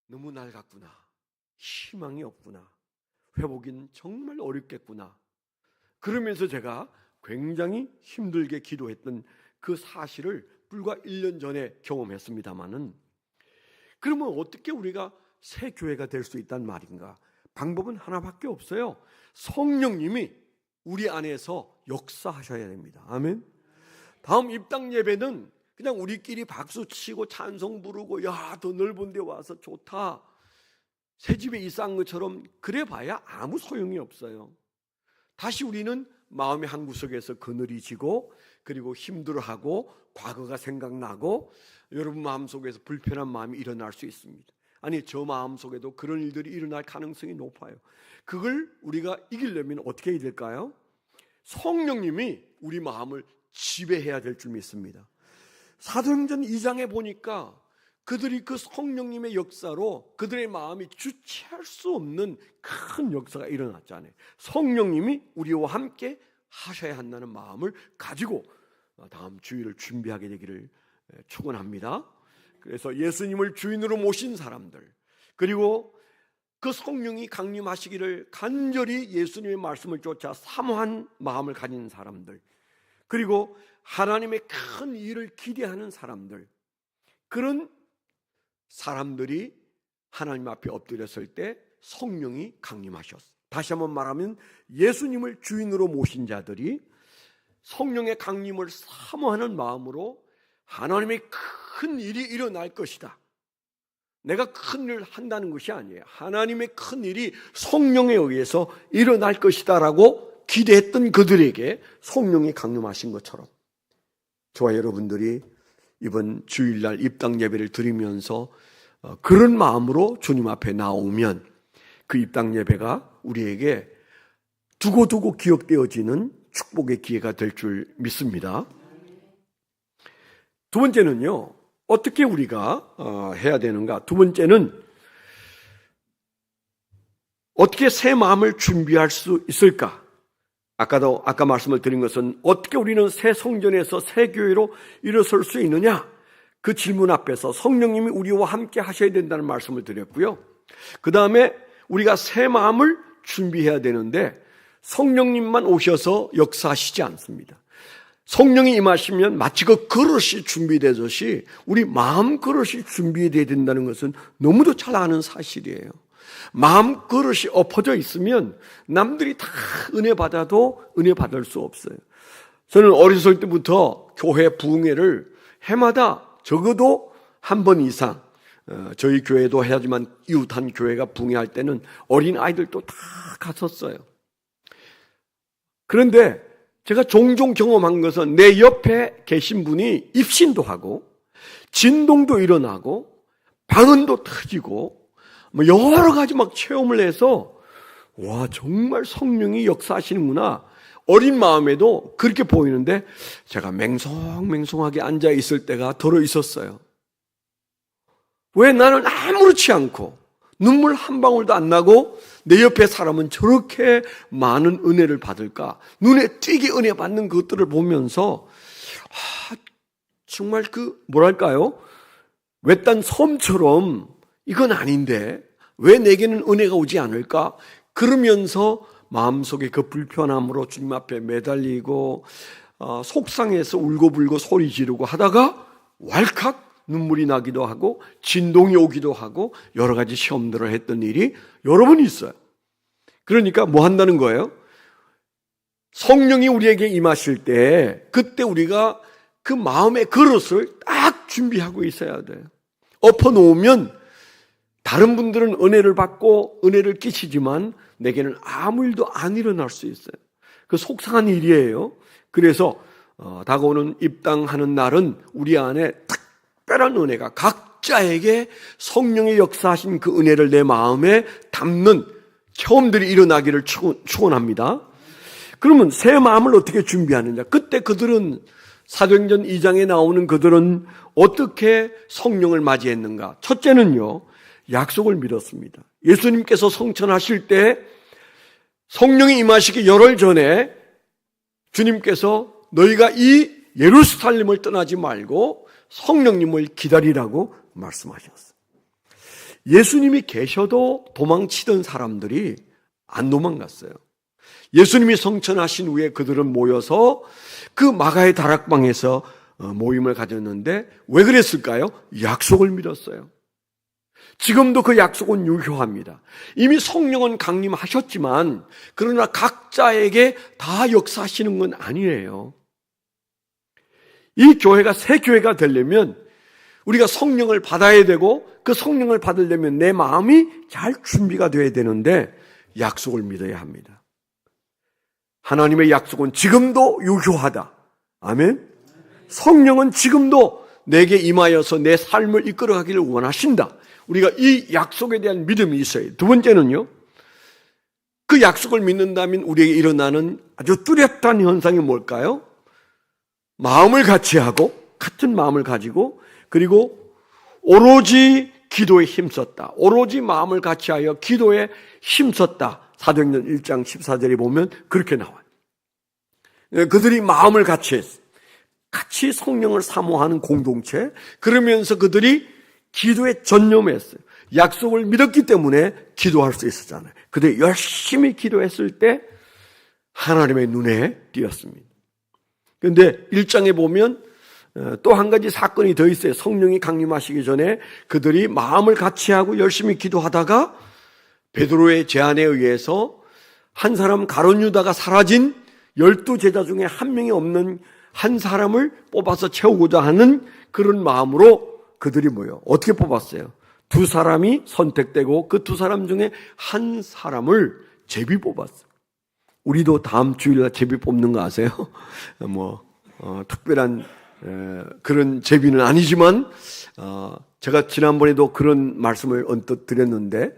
너무 낡았구나, 희망이 없구나, 회복은 정말 어렵겠구나. 그러면서 제가 굉장히 힘들게 기도했던 그 사실을 불과 1년 전에 경험했습니다마는, 그러면 어떻게 우리가 새 교회가 될 수 있단 말인가? 방법은 하나밖에 없어요. 성령님이 우리 안에서 역사하셔야 됩니다. 아멘. 다음 입당 예배는 그냥 우리끼리 박수 치고 찬송 부르고 더 넓은 데 와서 좋다, 새 집에 이사한 것처럼 그래 봐야 아무 소용이 없어요. 다시 우리는 마음의 한 구석에서 그늘이 지고, 그리고 힘들어하고 과거가 생각나고 여러분 마음속에서 불편한 마음이 일어날 수 있습니다. 아니, 저 마음속에도 그런 일들이 일어날 가능성이 높아요. 그걸 우리가 이기려면 어떻게 해야 될까요? 성령님이 우리 마음을 지배해야 될 줄 믿습니다. 사도행전 2장에 보니까 그들이 그 성령님의 역사로 그들의 마음이 주체할 수 없는 큰 역사가 일어났잖아요. 성령님이 우리와 함께 하셔야 한다는 마음을 가지고 다음 주일을 준비하게 되기를 축원합니다. 그래서 예수님을 주인으로 모신 사람들, 그리고 그 성령이 강림하시기를 간절히 예수님의 말씀을 쫓아 사모한 마음을 가진 사람들, 그리고 하나님의 큰 일을 기대하는 사람들, 그런 사람들이 하나님 앞에 엎드렸을 때 성령이 강림하셨어요. 다시 한번 말하면 예수님을 주인으로 모신 자들이 성령의 강림을 사모하는 마음으로 하나님의 큰 일이 일어날 것이다, 내가 큰 일을 한다는 것이 아니에요, 하나님의 큰 일이 성령에 의해서 일어날 것이다 라고 기대했던 그들에게 성령이 강림하신 것처럼 저와 여러분들이 이번 주일날 입당 예배를 드리면서 그런 마음으로 주님 앞에 나오면 그 입당 예배가 우리에게 두고두고 기억되어지는 축복의 기회가 될 줄 믿습니다. 두 번째는요, 어떻게 우리가 해야 되는가? 두 번째는 어떻게 새 마음을 준비할 수 있을까? 아까 말씀을 드린 것은 어떻게 우리는 새 성전에서 새 교회로 일어설 수 있느냐? 그 질문 앞에서 성령님이 우리와 함께 하셔야 된다는 말씀을 드렸고요. 그 다음에 우리가 새 마음을 준비해야 되는데 성령님만 오셔서 역사하시지 않습니다. 성령이 임하시면 마치 그 그릇이 준비되듯이 우리 마음 그릇이 준비되어야 된다는 것은 너무도 잘 아는 사실이에요. 마음 그릇이 엎어져 있으면 남들이 다 은혜 받아도 은혜 받을 수 없어요. 저는 어렸을 때부터 교회 부흥회를 해마다 적어도 한 번 이상, 저희 교회도 해야지만 이웃한 교회가 부흥회할 때는 어린 아이들도 다 갔었어요. 그런데 제가 종종 경험한 것은 내 옆에 계신 분이 입신도 하고 진동도 일어나고 방언도 터지고 뭐 여러 가지 막 체험을 해서 와, 정말 성령이 역사하시는구나, 어린 마음에도 그렇게 보이는데 제가 맹성맹성하게 앉아 있을 때가 들어 있었어요. 왜 나는 아무렇지 않고 눈물 한 방울도 안 나고 내 옆에 사람은 저렇게 많은 은혜를 받을까? 눈에 띄게 은혜 받는 것들을 보면서 정말 뭐랄까요? 외딴 섬처럼 이건 아닌데 왜 내게는 은혜가 오지 않을까? 그러면서 마음속에 그 불편함으로 주님 앞에 매달리고 속상해서 울고불고 소리 지르고 하다가 왈칵 눈물이 나기도 하고 진동이 오기도 하고 여러 가지 시험들을 했던 일이 여러 번 있어요. 그러니까 뭐 한다는 거예요? 성령이 우리에게 임하실 때 그때 우리가 그 마음의 그릇을 딱 준비하고 있어야 돼요. 엎어놓으면 다른 분들은 은혜를 받고 은혜를 끼치지만 내게는 아무 일도 안 일어날 수 있어요. 그 속상한 일이에요. 그래서 다가오는 입당하는 날은 우리 안에 특별한 은혜가 각자에게 성령의 역사하신 그 은혜를 내 마음에 담는 체험들이 일어나기를 축원합니다. 그러면 새 마음을 어떻게 준비하느냐? 그때 그들은 사도행전 2장에 나오는 그들은 어떻게 성령을 맞이했는가? 첫째는요, 약속을 믿었습니다. 예수님께서 성천하실 때 성령이 임하시기 열흘 전에 주님께서 너희가 이 예루살렘을 떠나지 말고 성령님을 기다리라고 말씀하셨어요. 예수님이 계셔도 도망치던 사람들이 안 도망갔어요. 예수님이 성천하신 후에 그들은 모여서 그 마가의 다락방에서 모임을 가졌는데 왜 그랬을까요? 약속을 믿었어요. 지금도 그 약속은 유효합니다. 이미 성령은 강림하셨지만 그러나 각자에게 다 역사하시는 건 아니에요. 이 교회가 새 교회가 되려면 우리가 성령을 받아야 되고 그 성령을 받으려면 내 마음이 잘 준비가 돼야 되는데 약속을 믿어야 합니다. 하나님의 약속은 지금도 유효하다. 아멘. 성령은 지금도 내게 임하여서 내 삶을 이끌어가기를 원하신다. 우리가 이 약속에 대한 믿음이 있어요. 두 번째는요, 그 약속을 믿는다면 우리에게 일어나는 아주 뚜렷한 현상이 뭘까요? 마음을 같이 하고 같은 마음을 가지고 그리고 오로지 기도에 힘썼다. 오로지 마음을 같이하여 기도에 힘썼다. 사도행전 1장 14절에 보면 그렇게 나와요. 그들이 마음을 같이 했어요. 같이 성령을 사모하는 공동체. 그러면서 그들이 기도에 전념했어요. 약속을 믿었기 때문에 기도할 수 있었잖아요. 그들이 열심히 기도했을 때 하나님의 눈에 띄었습니다. 그런데 1장에 보면 또 한 가지 사건이 더 있어요. 성령이 강림하시기 전에 그들이 마음을 같이하고 열심히 기도하다가 베드로의 제안에 의해서 한 사람 가룟 유다가 사라진 12제자 중에 한 명이 없는 한 사람을 뽑아서 채우고자 하는 그런 마음으로 그들이 뭐예요? 어떻게 뽑았어요? 두 사람이 선택되고 그 두 사람 중에 한 사람을 제비 뽑았어요. 우리도 다음 주일날 제비 뽑는 거 아세요? 특별한 그런 제비는 아니지만 제가 지난번에도 그런 말씀을 언뜻 드렸는데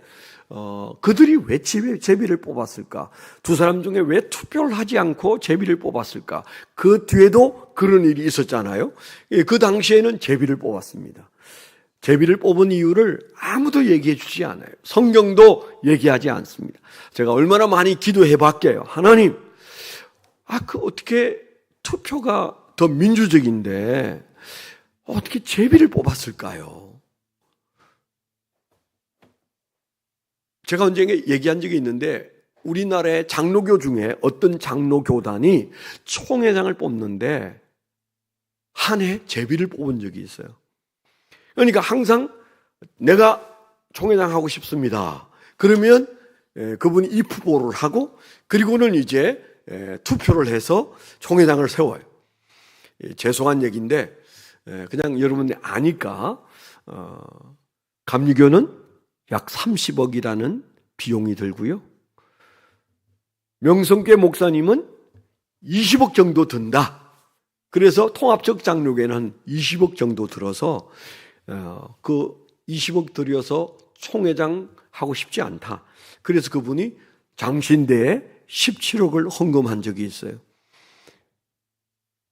그들이 왜 제비를 뽑았을까? 두 사람 중에 왜 투표를 하지 않고 제비를 뽑았을까? 그 뒤에도 그런 일이 있었잖아요. 그 당시에는 제비를 뽑았습니다. 제비를 뽑은 이유를 아무도 얘기해 주지 않아요. 성경도 얘기하지 않습니다. 제가 얼마나 많이 기도해 봤게요. 하나님, 어떻게 투표가 더 민주적인데 어떻게 제비를 뽑았을까요? 제가 언제 얘기한 적이 있는데 우리나라의 장로교 중에 어떤 장로교단이 총회장을 뽑는데 한 해 제비를 뽑은 적이 있어요. 그러니까 항상 내가 총회장 하고 싶습니다. 그러면 그분이 입후보를 하고 그리고는 이제 투표를 해서 총회장을 세워요. 죄송한 얘기인데 그냥 여러분이 아니까 감리교는 약 30억이라는 비용이 들고요. 명성교회 목사님은 20억 정도 든다. 그래서 통합적 장로교회는 한 20억 정도 들어서 그 20억 들여서 총회장 하고 싶지 않다. 그래서 그분이 장신대에 17억을 헌금한 적이 있어요.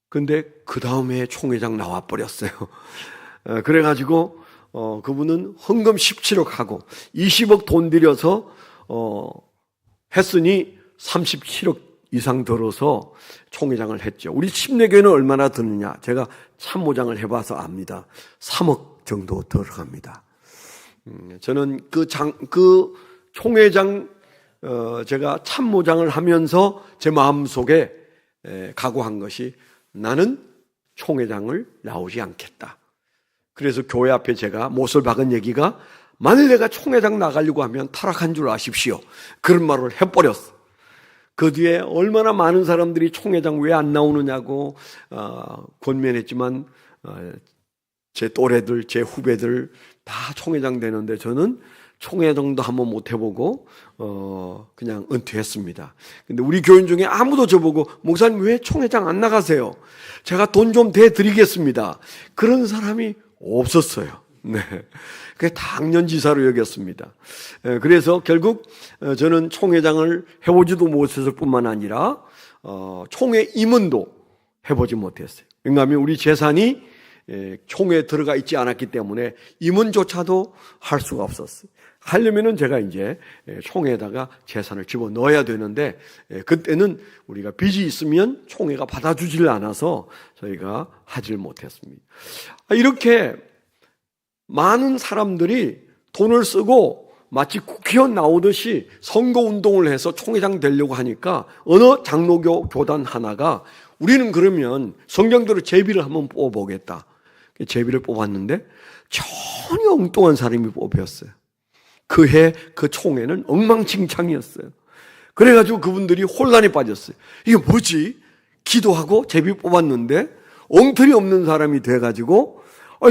근데 그 다음에 총회장 나와버렸어요. 그래가지고 그분은 헌금 17억 하고 20억 돈 들여서 했으니 37억 이상 들어서 총회장을 했죠. 우리 침례교회는 얼마나 드느냐? 제가 참모장을 해봐서 압니다. 3억 정도 들어갑니다. 저는 그 총회장 제가 참모장을 하면서 제 마음속에 각오한 것이 나는 총회장을 나오지 않겠다. 그래서 교회 앞에 제가 못을 박은 얘기가 만일 내가 총회장 나가려고 하면 타락한 줄 아십시오. 그런 말을 해버렸어. 그 뒤에 얼마나 많은 사람들이 총회장 왜 안 나오느냐고 권면했지만 제 또래들, 제 후배들 다 총회장 되는데 저는 총회장도 한번 못 해보고 그냥 은퇴했습니다. 근데 우리 교인 중에 아무도 저보고 목사님 왜 총회장 안 나가세요? 제가 돈 좀 대드리겠습니다. 그런 사람이 없었어요. 네, 그게 당연지사로 여겼습니다. 그래서 결국 저는 총회장을 해보지도 못했을 뿐만 아니라 총회 임원도 해보지 못했어요. 왜냐하면 우리 재산이 총회에 들어가 있지 않았기 때문에 임원조차도 할 수가 없었어요. 하려면은 제가 이제 총회에다가 재산을 집어 넣어야 되는데 그때는 우리가 빚이 있으면 총회가 받아주질 않아서 저희가 하질 못했습니다. 이렇게 많은 사람들이 돈을 쓰고 마치 국회의원 나오듯이 선거운동을 해서 총회장 되려고 하니까 어느 장로교 교단 하나가 우리는 그러면 성경대로 제비를 한번 뽑아보겠다. 제비를 뽑았는데 전혀 엉뚱한 사람이 뽑혔어요. 그해 그 총회는 엉망진창이었어요. 그래가지고 그분들이 혼란에 빠졌어요. 이게 뭐지? 기도하고 제비 뽑았는데 엉터리 없는 사람이 돼가지고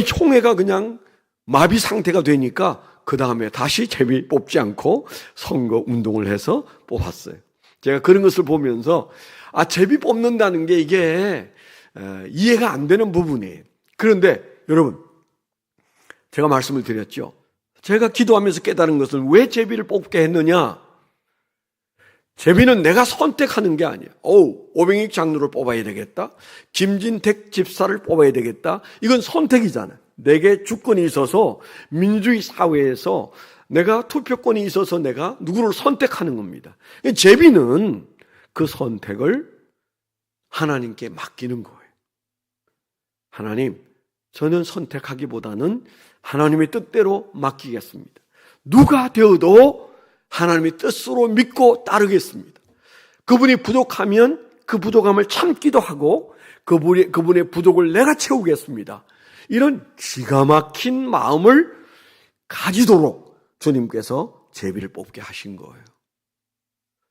총회가 그냥 마비 상태가 되니까 그 다음에 다시 제비 뽑지 않고 선거 운동을 해서 뽑았어요. 제가 그런 것을 보면서 제비 뽑는다는 게 이게 이해가 안 되는 부분이에요. 그런데 여러분 제가 말씀을 드렸죠. 제가 기도하면서 깨달은 것은 왜 제비를 뽑게 했느냐? 제비는 내가 선택하는 게 아니야. 오병익 장로를 뽑아야 되겠다. 김진택 집사를 뽑아야 되겠다. 이건 선택이잖아요. 내게 주권이 있어서 민주주의 사회에서 내가 투표권이 있어서 내가 누구를 선택하는 겁니다. 제비는 그 선택을 하나님께 맡기는 거예요. 하나님, 저는 선택하기보다는 하나님의 뜻대로 맡기겠습니다. 누가 되어도 하나님의 뜻으로 믿고 따르겠습니다. 그분이 부족하면 그 부족함을 참기도 하고 그분의 부족을 내가 채우겠습니다. 이런 기가 막힌 마음을 가지도록 주님께서 제비를 뽑게 하신 거예요.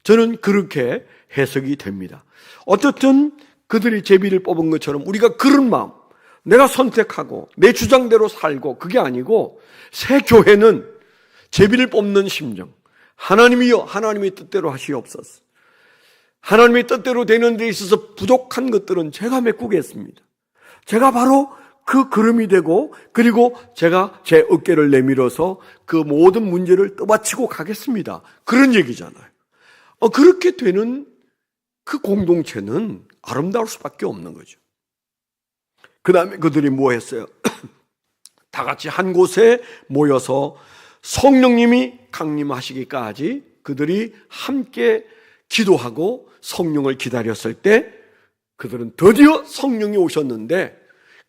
저는 그렇게 해석이 됩니다. 어쨌든 그들이 제비를 뽑은 것처럼 우리가 그런 마음, 내가 선택하고 내 주장대로 살고 그게 아니고 새 교회는 제비를 뽑는 심정, 하나님이여 하나님의 뜻대로 하시옵소서. 하나님의 뜻대로 되는 데 있어서 부족한 것들은 제가 메꾸겠습니다. 제가 바로 그 그름이 되고 그리고 제가 제 어깨를 내밀어서 그 모든 문제를 떠받치고 가겠습니다. 그런 얘기잖아요. 그렇게 되는 그 공동체는 아름다울 수밖에 없는 거죠. 그 다음에 그들이 뭐 했어요? 다 같이 한 곳에 모여서 성령님이 강림하시기까지 그들이 함께 기도하고 성령을 기다렸을 때 그들은 드디어 성령이 오셨는데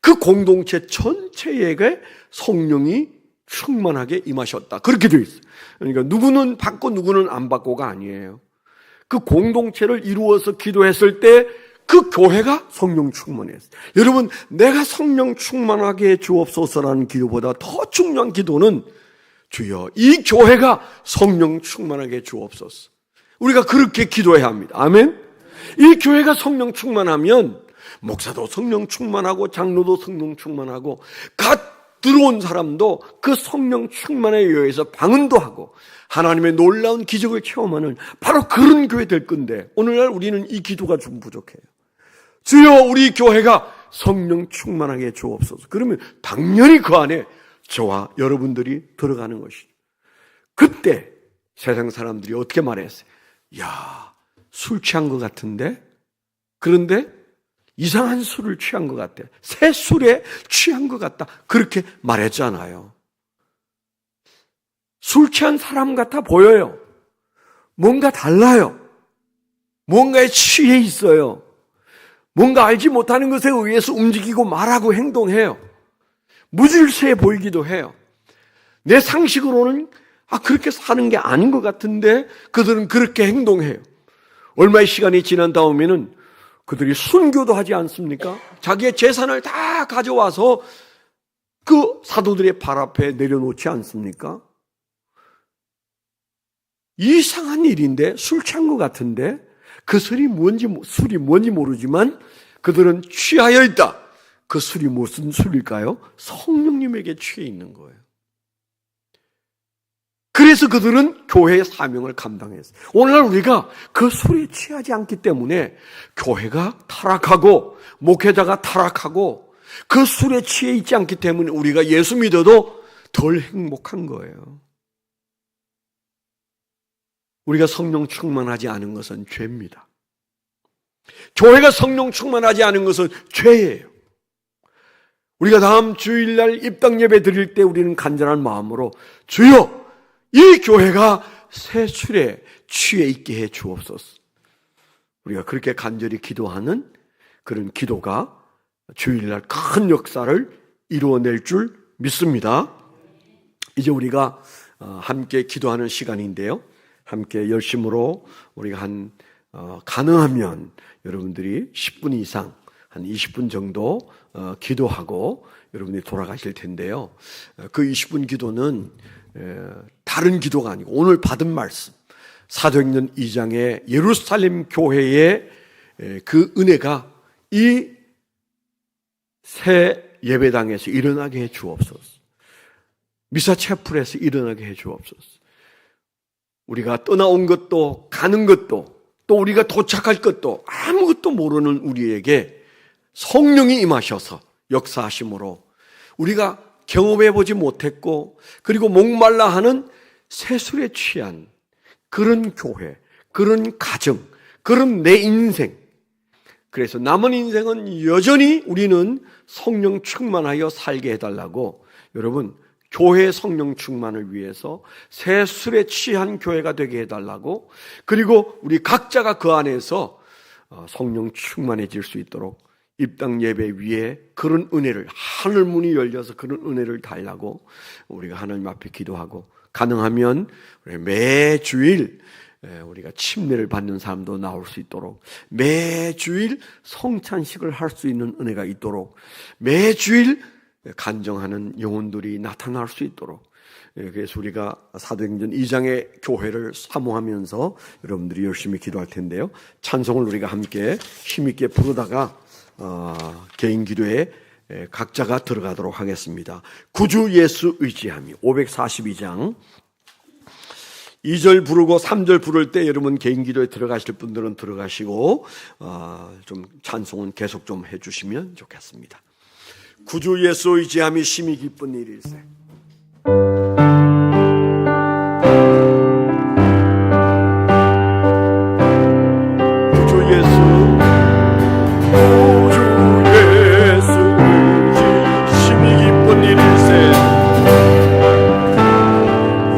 그 공동체 전체에게 성령이 충만하게 임하셨다. 그렇게 되어 있어요. 그러니까 누구는 받고 누구는 안 받고가 아니에요. 그 공동체를 이루어서 기도했을 때 그 교회가 성령 충만했어요. 여러분, 내가 성령 충만하게 해 주옵소서라는 기도보다 더 중요한 기도는 주여 이 교회가 성령 충만하게 해 주옵소서. 우리가 그렇게 기도해야 합니다. 아멘. 이 교회가 성령 충만하면 목사도 성령 충만하고 장로도 성령 충만하고 갓 들어온 사람도 그 성령 충만에 의해서 방언도 하고 하나님의 놀라운 기적을 체험하는 바로 그런 교회 될 건데 오늘날 우리는 이 기도가 좀 부족해요. 주여 우리 교회가 성령 충만하게 주옵소서. 그러면 당연히 그 안에 저와 여러분들이 들어가는 것이죠. 그때 세상 사람들이 어떻게 말했어요? 야, 술 취한 것 같은데? 그런데 이상한 술을 취한 것 같아. 새 술에 취한 것 같다. 그렇게 말했잖아요. 술 취한 사람 같아 보여요. 뭔가 달라요. 뭔가에 취해 있어요. 뭔가 알지 못하는 것에 의해서 움직이고 말하고 행동해요. 무질서해 보이기도 해요. 내 상식으로는 그렇게 사는 게 아닌 것 같은데 그들은 그렇게 행동해요. 얼마의 시간이 지난 다음에는 그들이 순교도 하지 않습니까? 자기의 재산을 다 가져와서 그 사도들의 발 앞에 내려놓지 않습니까? 이상한 일인데 술 취한 것 같은데 그 술이 뭔지 모르지만 그들은 취하여 있다. 그 술이 무슨 술일까요? 성령님에게 취해 있는 거예요. 그래서 그들은 교회의 사명을 감당했어요. 오늘날 우리가 그 술에 취하지 않기 때문에 교회가 타락하고 목회자가 타락하고 그 술에 취해 있지 않기 때문에 우리가 예수 믿어도 덜 행복한 거예요. 우리가 성령 충만하지 않은 것은 죄입니다. 교회가 성령 충만하지 않은 것은 죄예요. 우리가 다음 주일날 입당 예배 드릴 때 우리는 간절한 마음으로 주여 이 교회가 새 술에 취해 있게 해 주옵소서. 우리가 그렇게 간절히 기도하는 그런 기도가 주일날 큰 역사를 이루어낼 줄 믿습니다. 이제 우리가 함께 기도하는 시간인데요. 함께 열심으로 우리가 가능하면 여러분들이 10분 이상 한 20분 정도 기도하고 여러분들이 돌아가실 텐데요. 그 20분 기도는 다른 기도가 아니고 오늘 받은 말씀 사도행전 2장의 예루살렘 교회의 그 은혜가 이 새 예배당에서 일어나게 해 주옵소서. 미사체플에서 일어나게 해 주옵소서. 우리가 떠나온 것도 가는 것도 또 우리가 도착할 것도 아무것도 모르는 우리에게 성령이 임하셔서 역사하심으로 우리가 경험해보지 못했고 그리고 목말라 하는 세술에 취한 그런 교회, 그런 가정, 그런 내 인생 그래서 남은 인생은 여전히 우리는 성령 충만하여 살게 해달라고, 여러분 교회 성령 충만을 위해서 새 술에 취한 교회가 되게 해달라고, 그리고 우리 각자가 그 안에서 성령 충만해질 수 있도록 입당 예배 위에 그런 은혜를, 하늘 문이 열려서 그런 은혜를 달라고 우리가 하나님 앞에 기도하고, 가능하면 매주일 우리가 침례를 받는 사람도 나올 수 있도록, 매주일 성찬식을 할 수 있는 은혜가 있도록, 매주일 간정하는 영혼들이 나타날 수 있도록, 그래서 우리가 사도행전 2장의 교회를 사모하면서 여러분들이 열심히 기도할 텐데요, 찬송을 우리가 함께 힘있게 부르다가 개인 기도에 각자가 들어가도록 하겠습니다. 구주 예수 의지함이 542장 2절 부르고 3절 부를 때 여러분 개인 기도에 들어가실 분들은 들어가시고 좀 찬송은 계속 좀 해주시면 좋겠습니다. 구주 예수 의지함이 심히 기쁜 일일세. 구주 예수 의지 심히 기쁜 일일세.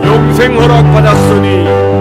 영생 허락받았으니